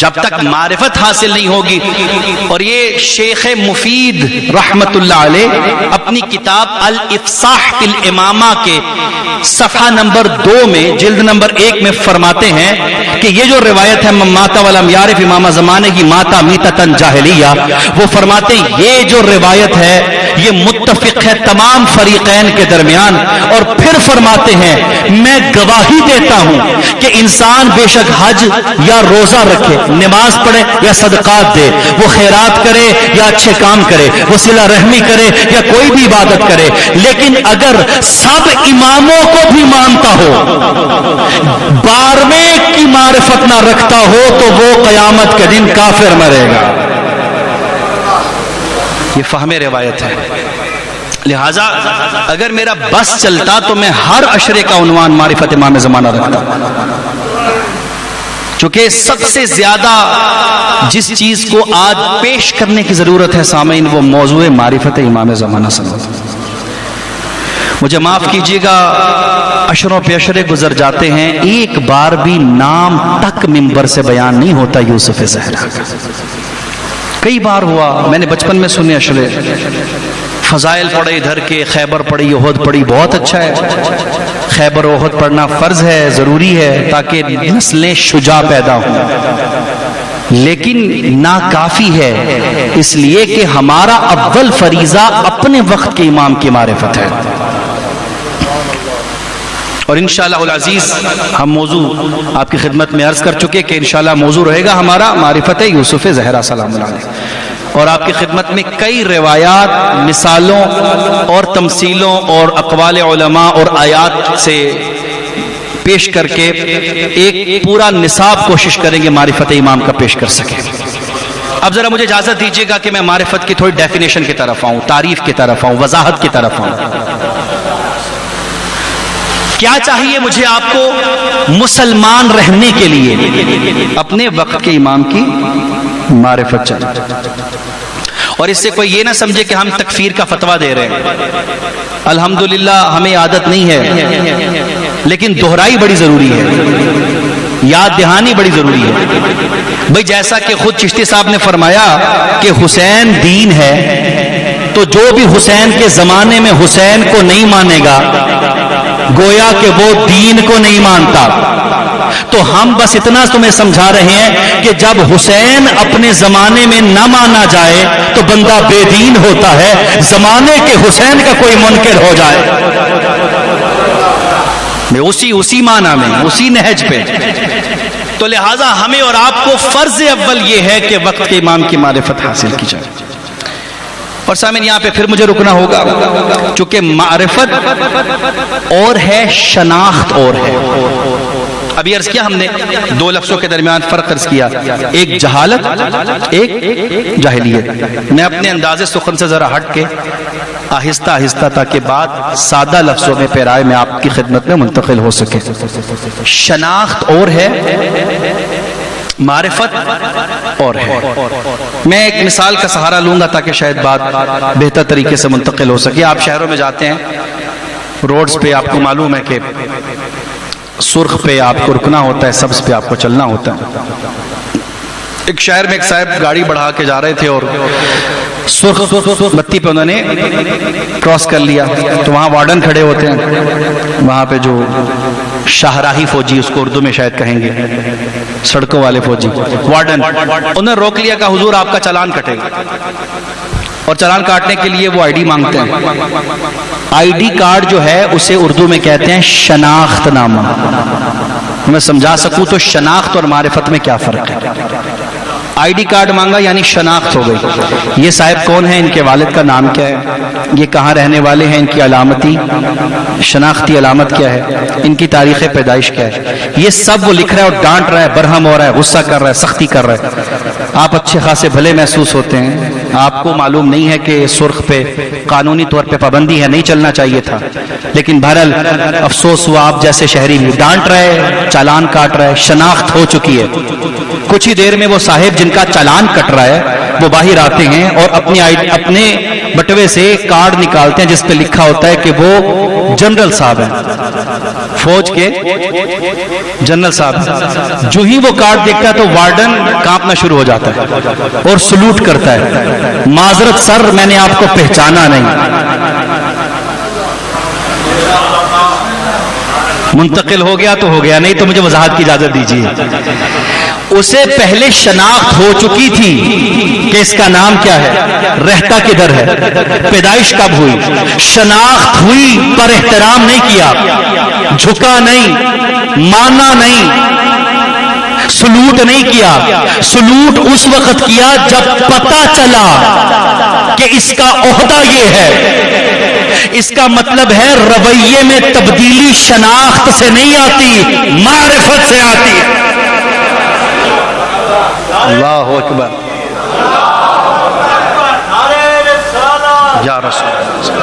جب تک معرفت حاصل نہیں ہوگی. اور یہ شیخ مفید رحمت اللہ علیہ اپنی کتاب الافصاح فی الامامہ کے صفحہ نمبر 2 میں جلد نمبر 1 میں فرماتے ہیں کہ یہ جو روایت ہے من مات ولم یعرف امام زمانہ کی ماتا میتتن جاہلیہ، وہ فرماتے ہیں یہ جو روایت ہے یہ متفق ہے تمام فریقین کے درمیان. اور پھر فرماتے ہیں میں گواہی دیتا ہوں کہ انسان بے شک حج یا روزہ رکھے نماز پڑھے یا صدقات دے، وہ خیرات کرے یا اچھے کام کرے، وہ صلہ رحمی کرے یا کوئی بھی عبادت کرے، لیکن اگر سب اماموں کو بھی مانتا ہو، 12ویں کی معرفت نہ رکھتا ہو، تو وہ قیامت کے دن کافر مرے گا۔ یہ فہم روایت ہے۔ لہذا اگر میرا بس چلتا تو میں ہر عشرے کا عنوان معرفت امام زمانہ رکھتا، چونکہ سب سے زیادہ جس چیز کو آج پیش کرنے کی ضرورت ہے سامعین، وہ موضوع معرفت امام زمانہ صلی اللہ علیہ وسلم۔ مجھے معاف کیجیے گا، عشروں پہ عشرے گزر جاتے ہیں، ایک بار بھی نام تک منبر سے بیان نہیں ہوتا یوسف زہرا کا۔ کئی بار ہوا، میں نے بچپن میں سنے عشرے، فضائل پڑھے ادھر کے، خیبر پڑھی، احد پڑھی، بہت اچھا ہے، خیبر و احد پڑھنا فرض ہے، ضروری ہے، تاکہ نسلیں شجاع پیدا ہوں، لیکن ناکافی ہے، اس لیے کہ ہمارا اول فریضہ اپنے وقت کے امام کی معرفت ہے۔ اور انشاءاللہ العزیز ہم موضوع آپ کی خدمت میں عرض کر چکے کہ انشاءاللہ موضوع رہے گا ہمارا معرفت یوسف زہرا سلام اللہ علیہ، اور آپ کی خدمت میں کئی روایات، مثالوں اور تمثیلوں اور اقوال علماء اور آیات سے پیش کر کے ایک پورا نصاب کوشش کریں گے معرفت امام کا پیش کر سکیں۔ اب ذرا مجھے اجازت دیجیے گا کہ میں معرفت کی تھوڑی ڈیفینیشن کی طرف آؤں، تعریف کی طرف آؤں، وضاحت کی طرف آؤں۔ کیا چاہیے مجھے آپ کو مسلمان رہنے کے لیے؟ اپنے وقت کے امام کی معرفت چاہیے، اور اس سے کوئی یہ نہ سمجھے کہ ہم تکفیر کا فتویٰ دے رہے ہیں، الحمدللہ ہمیں عادت نہیں ہے، لیکن دہرائی بڑی ضروری ہے، یاد دہانی بڑی ضروری ہے۔ بھئی جیسا کہ خود چشتی صاحب نے فرمایا کہ حسین دین ہے، تو جو بھی حسین کے زمانے میں حسین کو نہیں مانے گا، گویا کہ وہ دین کو نہیں مانتا۔ تو ہم بس اتنا تمہیں سمجھا رہے ہیں کہ جب حسین اپنے زمانے میں نہ مانا جائے تو بندہ بے دین ہوتا ہے، زمانے کے حسین کا کوئی منکر ہو جائے، میں اسی معنی میں، اسی نہج پہ۔ تو لہٰذا ہمیں اور آپ کو فرض اول یہ ہے کہ وقت کے امام کی معرفت حاصل کی جائے۔ اور سامعین یہاں پہ پھر مجھے رکنا ہوگا، چونکہ معرفت اور ہے، شناخت اور ہے۔ ابھی عرض کیا ہم نے دو لفظوں کے درمیان فرق عرض کیا، ایک جہالت، ایک جاہلیت۔ میں اپنے انداز سخن سے ذرا ہٹ کے آہستہ آہستہ تاکہ بات سادہ لفظوں میں پیرائے میں آپ کی خدمت میں منتقل ہو سکے۔ شناخت اور ہے، معرفت اور ہے۔ میں ایک مثال کا سہارا لوں گا تاکہ شاید بات بہتر طریقے سے منتقل ہو سکے۔ آپ شہروں میں جاتے ہیں، روڈز پہ آپ کو معلوم ہے کہ سرخ پہ آپ کو رکنا ہوتا ہے، سبز پہ آپ کو چلنا ہوتا ہے۔ ایک شہر میں ایک صاحب گاڑی بڑھا کے جا رہے تھے اور سرخ بتی پہ انہوں نے کراس کر لیا، تو وہاں وارڈن کھڑے ہوتے ہیں، وہاں پہ جو شاہراہی فوجی، اس کو اردو میں شاید کہیں گے، سڑکوں والے فوجی، وارڈن، انہوں نے روک لیا کہ حضور آپ کا چالان کٹے گا، اور چالان کاٹنے کے لیے وہ آئی ڈی مانگتے ہیں۔ آئی ڈی کارڈ جو ہے اسے اردو میں کہتے ہیں شناخت نامہ۔ میں سمجھا سکوں تو شناخت اور معرفت میں کیا فرق ہے۔ آئی ڈی کارڈ مانگا یعنی شناخت ہو گئی، یہ صاحب کون ہیں، ان کے والد کا نام کیا ہے، یہ کہاں رہنے والے ہیں، ان کی علامتی شناختی علامت کیا ہے، ان کی تاریخ پیدائش کیا ہے، یہ سب وہ لکھ رہا ہے اور ڈانٹ رہا ہے، برہم ہو رہا ہے، غصہ کر رہا ہے، سختی کر رہا ہے۔ آپ اچھے خاصے بھلے محسوس ہوتے ہیں، آپ کو معلوم نہیں ہے کہ سرخ پہ قانونی طور پہ پابندی ہے، نہیں چلنا چاہیے تھا، لیکن بہرحال افسوس ہوا، آپ جیسے شہری بھی ڈانٹ رہے، چالان کاٹ رہا ہے، شناخت ہو چکی ہے۔ کچھ ہی دیر میں وہ صاحب جن کا چالان کٹ رہا ہے وہ باہر آتے ہیں اور اپنے بٹوے سے کارڈ نکالتے ہیں جس پہ لکھا ہوتا ہے کہ وہ جنرل صاحب ہیں، فوج کے جنرل صاحب۔ جو ہی وہ کارڈ دیکھتا ہے تو وارڈن کانپنا شروع ہو جاتا ہے اور سلوٹ کرتا ہے، معذرت سر میں نے آپ کو پہچانا نہیں۔ منتقل ہو گیا تو ہو گیا، نہیں تو مجھے وضاحت کی اجازت دیجیے۔ اسے پہلے شناخت ہو چکی تھی کہ اس کا نام کیا ہے، رہتا کدھر ہے، پیدائش کب ہوئی، شناخت ہوئی پر احترام نہیں کیا، جھکا نہیں، مانا نہیں، سلوٹ نہیں کیا، سلوٹ اس وقت کیا جب پتا چلا کہ اس کا عہدہ یہ ہے۔ اس کا مطلب ہے رویے میں تبدیلی شناخت سے نہیں آتی، معرفت سے آتی ہے۔ اللہ اکبر، یا رسول اللہ۔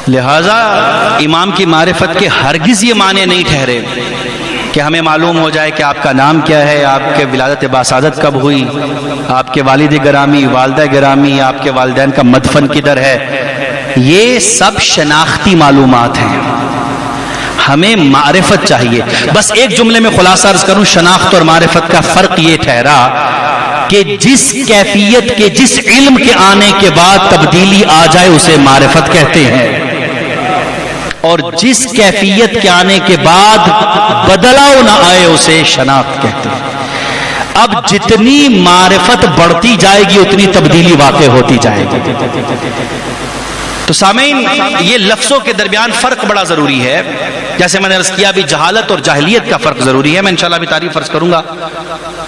لہذا امام کی معرفت کے ہرگز یہ معنی نہیں ٹھہرے کہ ہمیں معلوم ہو جائے کہ آپ کا نام کیا ہے، آپ کے ولادت باسعادت کب ہوئی، آپ کے والد گرامی، والدہ گرامی، آپ کے والدین کا مدفن کدھر ہے۔ یہ سب شناختی معلومات ہیں، ہمیں معرفت چاہیے۔ بس ایک جملے میں خلاصہ عرض کروں، شناخت اور معرفت کا فرق یہ ٹھہرا کہ جس کیفیت کے، جس علم کے آنے کے بعد تبدیلی آ جائے اسے معرفت کہتے ہیں، اور جس کیفیت کے آنے کے بعد بدلاؤ نہ آئے اسے شناخت کہتے ہیں۔ اب جتنی معرفت بڑھتی جائے گی اتنی تبدیلی واقع ہوتی جائے گی۔ تو سامعین، یہ لفظوں کے درمیان فرق بڑا ضروری ہے۔ جیسے میں نے عرض کیا بھی جہالت اور جاہلیت کا فرق ضروری ہے، میں انشاءاللہ بھی تعریف عرض کروں گا۔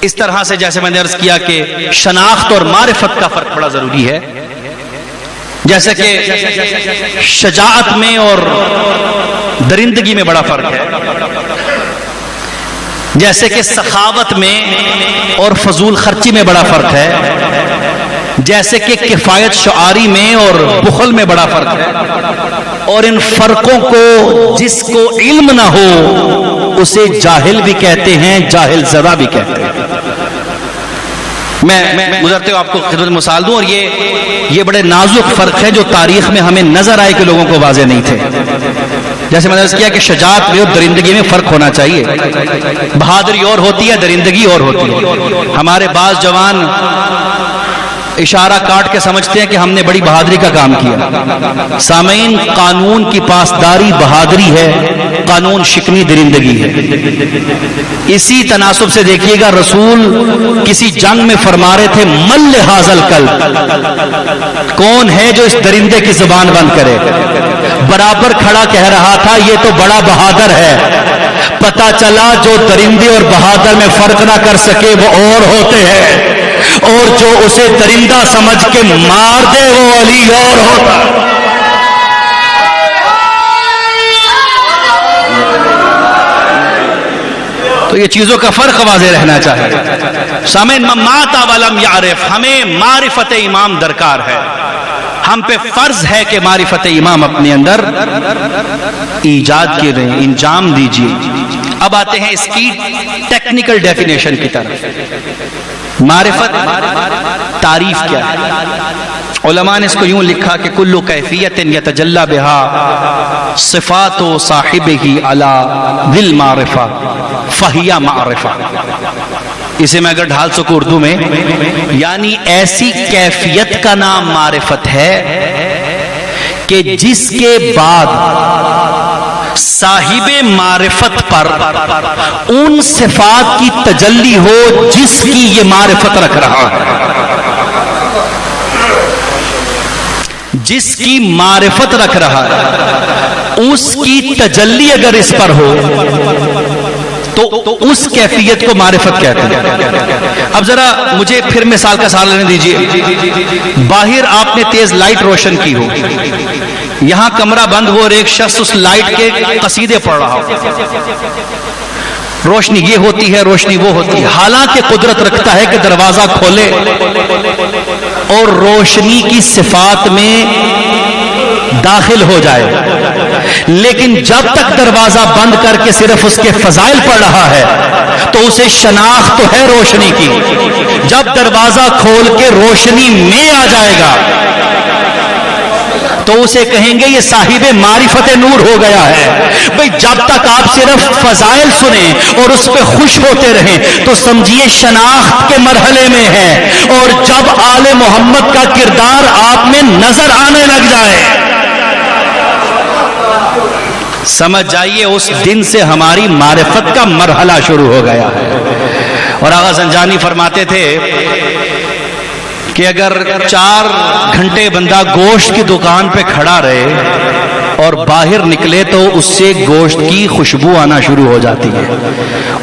اس طرح سے جیسے میں نے عرض کیا کہ شناخت اور معرفت کا فرق بڑا ضروری ہے، جیسے کہ شجاعت میں اور درندگی میں بڑا فرق ہے، جیسے کہ سخاوت میں اور فضول خرچی میں بڑا فرق ہے، جیسے کہ کفایت شعاری میں اور بخل میں بڑا فرق ہے۔ اور ان فرقوں کو جس کو علم نہ ہو اسے جاہل بھی کہتے ہیں، جاہل زدہ بھی کہتے ہیں۔ میں گزرتے ہوئے آپ کو خدمت مثال دوں، اور یہ بڑے نازک فرق ہے جو تاریخ میں ہمیں نظر آئے کہ لوگوں کو واضح نہیں تھے۔ جیسے میں نے عرض کیا کہ شجاعت میں اور درندگی میں فرق ہونا چاہیے۔ بہادری اور ہوتی ہے، درندگی اور ہوتی ہے۔ ہمارے بعض جوان اشارہ کاٹ کے سمجھتے ہیں کہ ہم نے بڑی بہادری کا کام کیا۔ سامعین، قانون کی پاسداری بہادری ہے، قانون شکنی درندگی ہے۔ اسی تناسب سے دیکھیے گا، رسول کسی جنگ میں فرما رہے تھے مل حاضل کلب، کون ہے جو اس درندے کی زبان بند کرے؟ برابر کھڑا کہہ رہا تھا یہ تو بڑا بہادر ہے۔ پتا چلا جو درندے اور بہادر میں فرق نہ کر سکے وہ اور ہوتے ہیں، اور جو اسے درندہ سمجھ کے مار دے وہ علی اور ہوتا۔ تو یہ چیزوں کا فرق واضح رہنا چاہیے۔ سامعین، مات ولم یعرف، ہمیں معرفت امام درکار ہے۔ ہم پہ فرض ہے کہ معرفت امام اپنے اندر ایجاد کیے رہیں، انجام دیجیے۔ اب آتے ہیں اس کی ٹیکنیکل ڈیفینیشن کی طرف۔ معرفت تعریف کیا ہے؟ علماء نے اس کو یوں لکھا کہ کل کیفیت یتجلی بہا صفات صاحبہ علی ذی المعرفہ فہی معرفہ۔ اسے میں اگر ڈھال سکوں اردو میں، یعنی ایسی کیفیت کا نام معرفت ہے کہ جس کے بعد صاحب معرفت پر ان صفات کی تجلی ہو جس کی یہ معرفت رکھ رہا ہے۔ جس کی معرفت رکھ رہا ہے اس کی تجلی اگر اس پر ہو تو اس کیفیت کو معرفت کہتے ہیں۔ اب ذرا مجھے پھر مثال کا سہارا لینے دیجئے۔ باہر آپ نے تیز لائٹ روشن کی ہو، یہاں کمرہ بند ہو اور ایک شخص اس لائٹ کے قصیدے پڑھ رہا ہو، روشنی یہ ہوتی ہے، روشنی وہ ہوتی ہے، حالانکہ قدرت رکھتا ہے کہ دروازہ کھولے اور روشنی کی صفات میں داخل ہو جائے، لیکن جب تک دروازہ بند کر کے صرف اس کے فضائل پڑھ رہا ہے تو اسے شناخت تو ہے روشنی کی۔ جب دروازہ کھول کے روشنی میں آ جائے گا تو اسے کہیں گے یہ صاحب معرفت نور ہو گیا ہے۔ بھئی جب تک آپ صرف فضائل سنیں اور اس پہ خوش ہوتے رہیں تو سمجھیے شناخت کے مرحلے میں ہے، اور جب آل محمد کا کردار آپ میں نظر آنے لگ جائے سمجھ جائیے اس دن سے ہماری معرفت کا مرحلہ شروع ہو گیا ہے۔ اور آغا زنجانی فرماتے تھے کہ اگر 4 گھنٹے بندہ گوشت کی دکان پہ کھڑا رہے اور باہر نکلے تو اس سے گوشت کی خوشبو آنا شروع ہو جاتی ہے،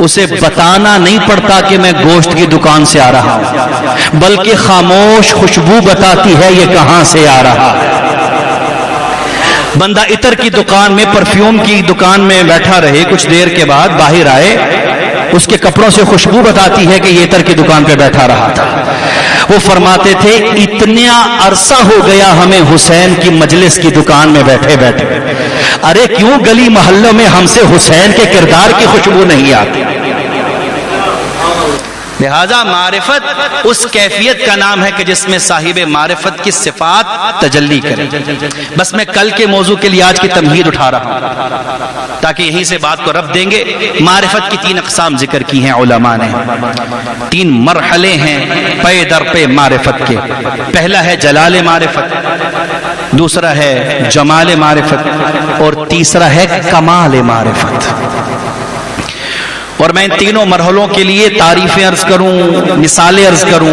اسے بتانا نہیں پڑتا کہ میں گوشت کی دکان سے آ رہا ہوں، بلکہ خاموش خوشبو بتاتی ہے یہ کہاں سے آ رہا ہے۔ بندہ عطر کی دکان میں، پرفیوم کی دکان میں بیٹھا رہے، کچھ دیر کے بعد باہر آئے، اس کے کپڑوں سے خوشبو بتاتی ہے کہ یہ عطر کی دکان پہ بیٹھا رہا تھا۔ وہ فرماتے تھے اتنا عرصہ ہو گیا ہمیں حسین کی مجلس کی دکان میں بیٹھے بیٹھے، ارے کیوں گلی محلوں میں ہم سے حسین کے کردار کی خوشبو نہیں آتی؟ لہذا معرفت اس کیفیت کا نام ہے کہ جس میں صاحب معرفت کی صفات تجلی کرے۔ بس میں کل کے موضوع کے لیے آج کی تمہید اٹھا رہا ہوں تاکہ یہیں سے بات کو ربط دیں گے۔ معرفت کی 3 اقسام ذکر کی ہیں علماء نے، 3 مرحلے ہیں پے در پہ معرفت کے۔ پہلا ہے جلال معرفت، دوسرا ہے جمال معرفت، اور تیسرا ہے کمال معرفت۔ اور میں ان تینوں مرحلوں کے لیے تعریفیں عرض کروں، مثالیں عرض کروں،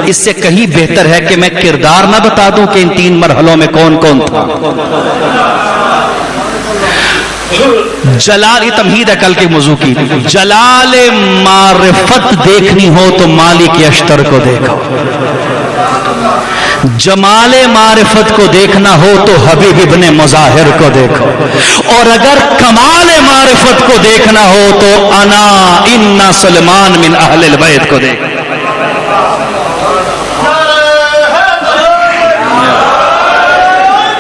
اس سے کہیں بہتر ہے کہ میں کردار نہ بتا دوں کہ ان 3 مرحلوں میں کون کون تھا۔ جلال، یہ تمہید ہے کل کے موضوع کی، جلال معرفت دیکھنی ہو تو مالک اشتر کو دیکھو، جمال معرفت کو دیکھنا ہو تو حبیب ابن مظاہر کو دیکھو، اور اگر کمال معرفت کو دیکھنا ہو تو انا ان سلمان من اہل البیت کو دیکھو۔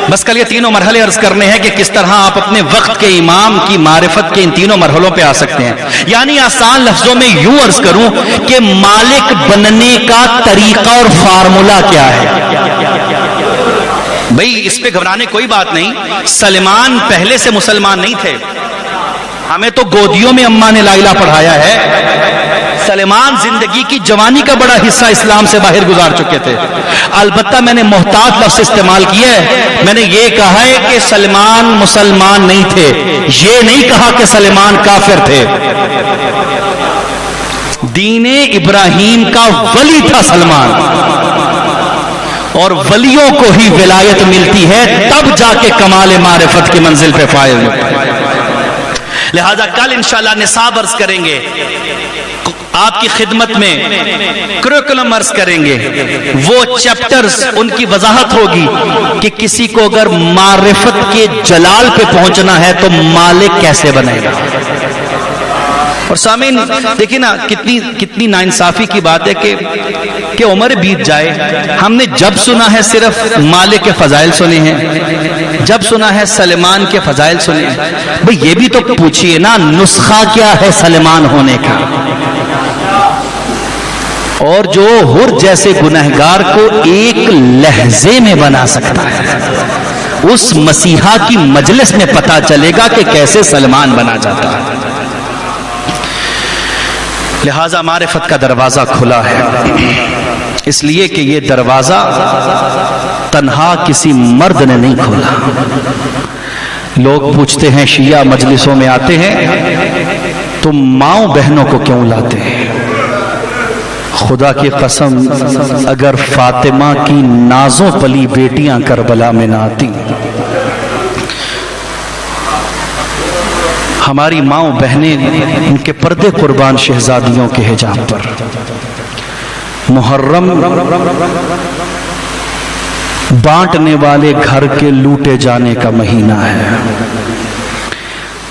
بس کل یہ تینوں مرحلے عرض کرنے ہیں کہ کس طرح آپ اپنے وقت کے امام کی معرفت کے ان تینوں مرحلوں پہ آ سکتے ہیں۔ یعنی آسان لفظوں میں یوں عرض کروں کہ مالک بننے کا طریقہ اور فارمولا کیا ہے۔ بھئی اس پہ گھبرانے کوئی بات نہیں، سلمان پہلے سے مسلمان نہیں تھے، ہمیں تو گودیوں میں اماں نے لا الہ پڑھایا ہے۔ سلمان زندگی کی جوانی کا بڑا حصہ اسلام سے باہر گزار چکے تھے۔ البتہ میں نے محتاط لفظ استعمال کیا ہے، میں نے یہ کہا ہے کہ سلمان مسلمان نہیں تھے، یہ نہیں کہا کہ سلمان کافر تھے۔ دین ابراہیم کا ولی تھا سلمان، اور ولیوں کو ہی ولایت ملتی ہے تب جا کے کمال معرفت کی منزل پہ فائز ہوتا ہے۔ لہذا کل انشاءاللہ نصاب عرض کریں گے، آپ کی خدمت میں کریکولم عرض کریں گے، وہ چیپٹرز ان کی وضاحت ہوگی کہ کسی کو اگر معرفت کے جلال پہ پہنچنا ہے تو مالک کیسے بنے گا۔ اور سامعین دیکھیں نا، کتنی ناانصافی کی بات ہے کہ عمر بیت جائے، ہم نے جب سنا ہے صرف مالک کے فضائل سنے ہیں، جب سنا ہے سلمان کے فضائل سنے ہیں، بھئی یہ بھی تو پوچھئے نا نسخہ کیا ہے سلمان ہونے کا، اور جو حر جیسے گنہگار کو ایک لہجے میں بنا سکتا ہے، اس مسیحا کی مجلس میں پتہ چلے گا کہ کیسے سلمان بنا جاتا ہے۔ لہذا معرفت کا دروازہ کھلا ہے، اس لیے کہ یہ دروازہ تنہا کسی مرد نے نہیں کھولا۔ لوگ پوچھتے ہیں شیعہ مجلسوں میں آتے ہیں تو ماؤں بہنوں کو کیوں لاتے ہیں؟ خدا کی قسم اگر فاطمہ کی نازوں پلی بیٹیاں کربلا میں نہ آتی، ہماری ماؤں بہنیں ان کے پردے قربان شہزادیوں کے حجاب پر۔ محرم بانٹنے والے گھر کے لوٹے جانے کا مہینہ ہے۔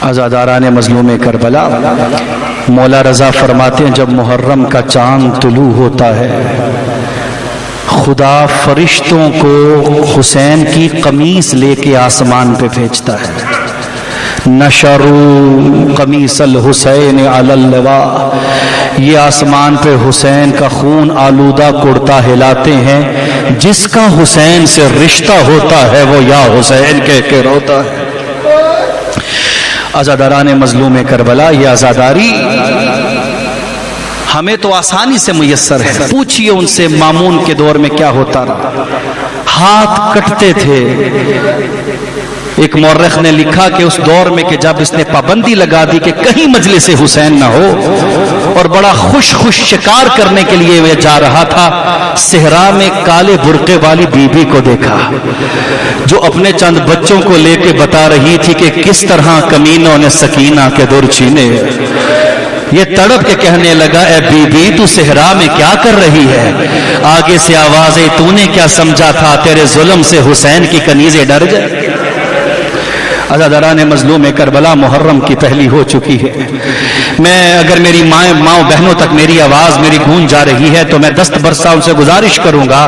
عزاداران مظلوم کربلا، مولا رضا فرماتے ہیں جب محرم کا چاند طلوع ہوتا ہے، خدا فرشتوں کو حسین کی قمیص لے کے آسمان پہ بھیجتا ہے۔ نشروا قمیص الحسین علی اللواء، یہ آسمان پہ حسین کا خون آلودہ کرتا ہلاتے ہیں، جس کا حسین سے رشتہ ہوتا ہے وہ یا حسین کہہ کے روتا ہے۔ عزاداران مظلوم کربلا، یہ عزاداری ہمیں تو آسانی سے میسر ہے، پوچھئے ان سے مامون کے دور میں کیا ہوتا رہا، ہاتھ کٹتے تھے، ایک مورخ نے لکھا کہ اس دور میں کہ جب اس نے پابندی لگا دی کہ کہیں مجلس حسین نہ ہو اور بڑا خوش شکار کرنے کے لیے وہ جا رہا تھا، صحرا میں کالے برقعے والی بی بی کو دیکھا جو اپنے چند بچوں کو لے کے بتا رہی تھی کہ کس طرح کمینوں نے سکینہ کے در چھینے۔ یہ تڑپ کے کہنے لگا، اے بی بی تو صحرا میں کیا کر رہی ہے؟ آگے سے آوازیں، تو نے کیا سمجھا تھا تیرے ظلم سے حسین کی کنیزیں ڈر جائے؟ عزاداران مظلوم کربلا محرم کی پہلی ہو چکی ہے۔ میں اگر میری ماں بہنوں تک میری آواز میری گونج جا رہی ہے تو میں دست برسا ان سے گزارش کروں گا،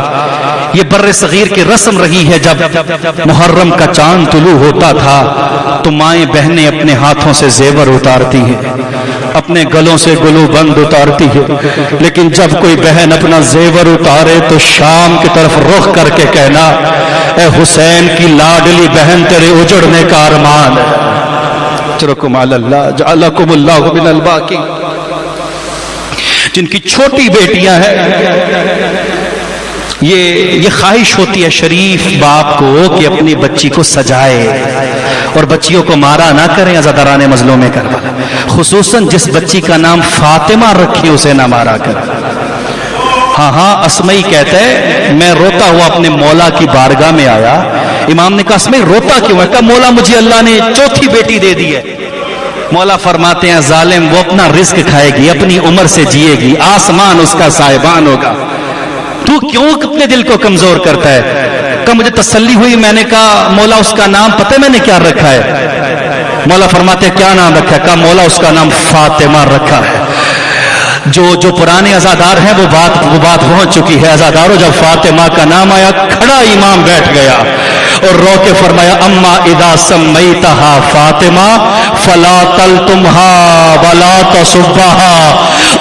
یہ بر صغیر کی رسم رہی ہے، جب محرم کا چاند طلوع ہوتا تھا تو مائیں بہنیں اپنے ہاتھوں سے زیور اتارتی ہیں، اپنے گلوں سے گلو بند اتارتی ہے، لیکن جب کوئی بہن اپنا زیور اتارے تو شام کی طرف رخ کر کے کہنا، اے حسین کی لاڈلی بہن تیرے اجڑنے کا ارمان ہے۔ اترکم علی اللہ جعلکم اللہ من الباقی۔ جن کی چھوٹی بیٹیاں ہیں، یہ خواہش ہوتی ہے شریف باپ کو کہ اپنی بچی کو سجائے اور بچیوں کو مارا نہ کریں۔ عزاداران مظلوم کربلا، خصوصاً جس بچی کا نام فاطمہ رکھی اسے نہ مارا کریں۔ ہاں اسمعی کہتا ہے میں روتا ہوا اپنے مولا کی بارگاہ میں آیا۔ امام نے کہا اسمعی روتا کیوں ہے؟ کہا مولا مجھے اللہ نے چوتھی بیٹی دے دی ہے۔ مولا فرماتے ہیں ظالم وہ اپنا رزق کھائے گی، اپنی عمر سے جیے گی، آسمان اس کا سائبان ہوگا، تو کیوں اپنے دل کو کمزور کرتا ہے؟ کہا مجھے تسلی ہوئی، میں نے کہا مولا اس کا نام پتہ میں نے کیا رکھا ہے؟ مولا فرماتے ہیں کیا نام رکھا ہے؟ کہا مولا اس کا نام فاطمہ رکھا ہے۔ جو پرانے عزادار ہیں وہ بات پہنچ چکی ہے۔ عزاداروں جب فاطمہ کا نام آیا کھڑا امام بیٹھ گیا اور رو کے فرمایا اما اذا سمیتہا فاطمہ فلا تلتمہا ولا تصبہا۔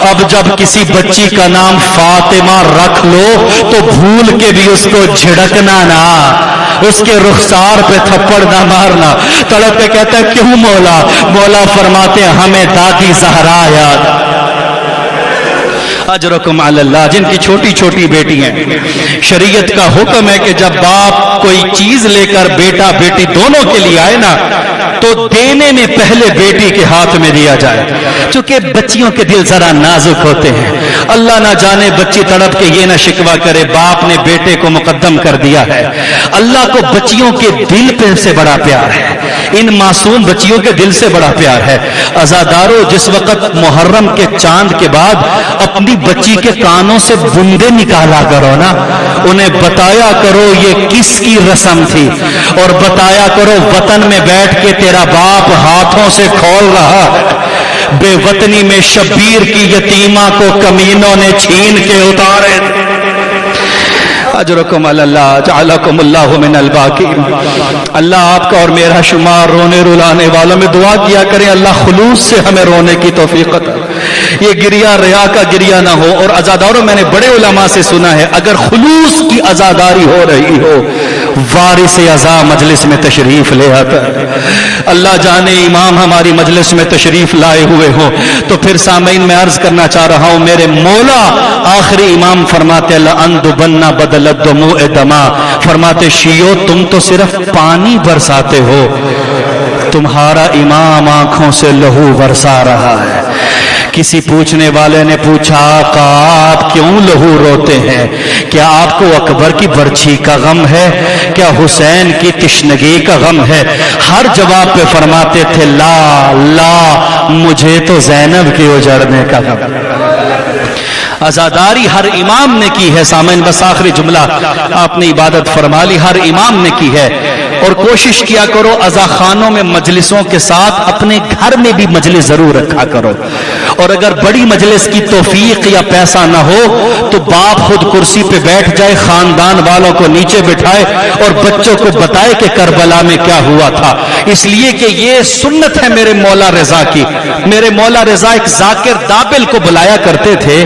اب جب کسی بچی کا نام فاطمہ رکھ لو تو بھول کے بھی اس کو جھڑکنا نہ، اس کے رخسار پہ تھپڑ نہ مارنا۔ تڑپ کے کہتا ہے کیوں مولا؟ مولا فرماتے ہیں ہمیں دادی زہرا یاد۔ اجرکم علی اللہ۔ جن کی چھوٹی چھوٹی بیٹی ہیں، شریعت کا حکم ہے کہ جب باپ کوئی چیز لے کر بیٹا بیٹی دونوں کے لیے آئے نا تو دینے میں پہلے بیٹی کے ہاتھ میں دیا جائے، چونکہ بچیوں کے دل ذرا نازک ہوتے ہیں۔ اللہ نہ جانے بچی تڑپ کے یہ نہ شکوہ کرے باپ نے بیٹے کو مقدم کر دیا ہے۔ اللہ کو بچیوں کے دل پہ سے بڑا پیار ہے، ان معصوم بچیوں کے دل سے بڑا پیار ہے۔ عزاداروں جس وقت محرم کے چاند کے بعد اپنی بچی کے کانوں سے بندے نکالا کرو نا، انہیں بتایا کرو یہ کس کی رسم تھی، اور بتایا کرو وطن میں بیٹھ کے تیرا باپ ہاتھوں سے کھول رہا ہے، بے وطنی میں شبیر کی یتیمہ کو کمینوں نے چھین کے اتارے۔ اجرکم علی اللہ جعلکم اللہ من الباقی۔ اللہ آپ کا اور میرا شمار رونے رلانے والوں میں دعا کیا کریں اللہ خلوص سے ہمیں رونے کی توفیق عطا۔ یہ گریہ ریا کا گریہ نہ ہو۔ اور عزاداروں میں نے بڑے علماء سے سنا ہے اگر خلوص کی عزاداری ہو رہی ہو وارث عزا مجلس میں تشریف لے آتا ہے۔ اللہ جانے امام ہماری مجلس میں تشریف لائے ہوئے ہو تو پھر سامعین میں عرض کرنا چاہ رہا ہوں میرے مولا آخری امام فرماتے لأندبن بدل الدموع دما، فرماتے شیعو تم تو صرف پانی برساتے ہو، تمہارا امام آنکھوں سے لہو برسا رہا ہے۔ کسی پوچھنے والے نے پوچھا آقا آپ کیوں لہو روتے ہیں؟ کیا آپ کو اکبر کی برچھی کا غم ہے؟ کیا حسین کی تشنگی کا غم ہے؟ ہر جواب پہ فرماتے تھے لا لا، مجھے تو زینب کے اجڑنے کا غم۔ عزاداری ہر امام نے کی ہے۔ سامعین بس آخری جملہ آپ نے عبادت فرما لی، ہر امام نے کی ہے۔ اور کوشش کیا کرو عزا خانوں میں مجلسوں کے ساتھ اپنے گھر میں بھی مجلس ضرور رکھا کرو، اور اگر بڑی مجلس کی توفیق یا پیسہ نہ ہو تو باپ خود کرسی پہ بیٹھ جائے، خاندان والوں کو نیچے بٹھائے اور بچوں کو بتائے کہ کربلا میں کیا ہوا تھا، اس لیے کہ یہ سنت ہے میرے مولا رضا کی۔ میرے مولا رضا ایک ذاکر دابل کو بلایا کرتے تھے،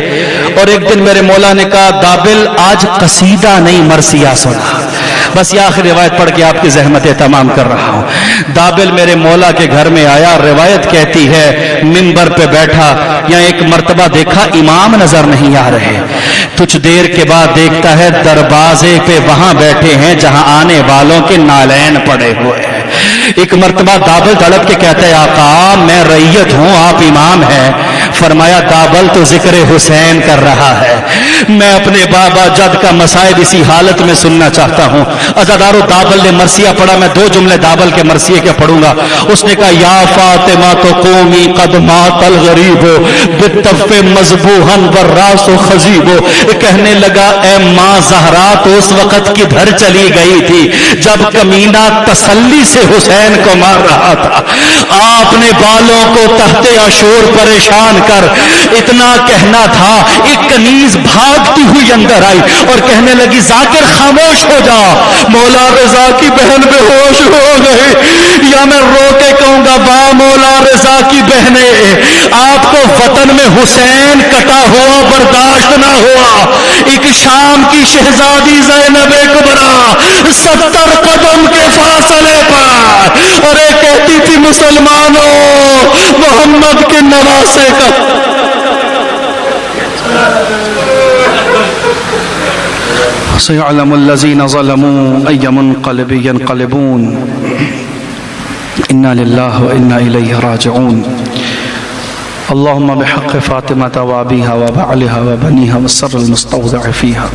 اور ایک دن میرے مولا نے کہا دابل آج قصیدہ نہیں مرثیہ سنا۔ بس یہ آخری روایت پڑھ کے آپ کی زحمتیں تمام کر رہا ہوں۔ دابل میرے مولا کے گھر میں آیا، روایت کہتی ہے منبر پہ بیٹھا یا ایک مرتبہ دیکھا امام نظر نہیں آ رہے، کچھ دیر کے بعد دیکھتا ہے دروازے پہ وہاں بیٹھے ہیں جہاں آنے والوں کے نالین پڑے ہوئے ہیں۔ ایک مرتبہ دابل دھڑک کے کہتا ہے آقا میں رعیت ہوں آپ امام ہیں. فرمایا دابل تو ذکر حسین کر رہا ہے, میں اپنے بابا جد کا مصائب اسی حالت میں سننا چاہتا ہوں. عزادارو دابل نے مرثیہ پڑھا, میں 2 جملے دابل کے مرثیے کے پڑھوں گا. اس نے کہا یا فاطمہ تو قومی قد مات الغریب بالطف مذبوحا والراس خضیب. کہنے لگا اے ماں زہرا تو اس وقت کدھر چلی گئی تھی جب کمینہ تسلی سے حسین کو مار رہا تھا. آپ نے بالوں کو تحت عاشور پریشان کر اتنا کہنا تھا. ایک کنیز بھاگتی ہوئی اندر آئی اور کہنے لگی ذاکر خاموش ہو جا, مولا رضا کی بہن بے ہوش ہو گئی. یا میں رو کے کہوں گا واہ مولا رضا کی بہنیں, آپ کو وطن میں حسین کٹا ہوا برداشت نہ ہوا. ایک شام کی شہزادی زینب کبریٰ 70 قدم کے فاصلے پر اور ایک کہتی تھی مسلمانوں محمد کے نواسے کا سيعلم الذين ظلموا أي منقلب ينقلبون إنا لله وإنا إليه راجعون. اللهم بحق فاطمة وأبيها وبعلها وبنيها والسر المستودع فيها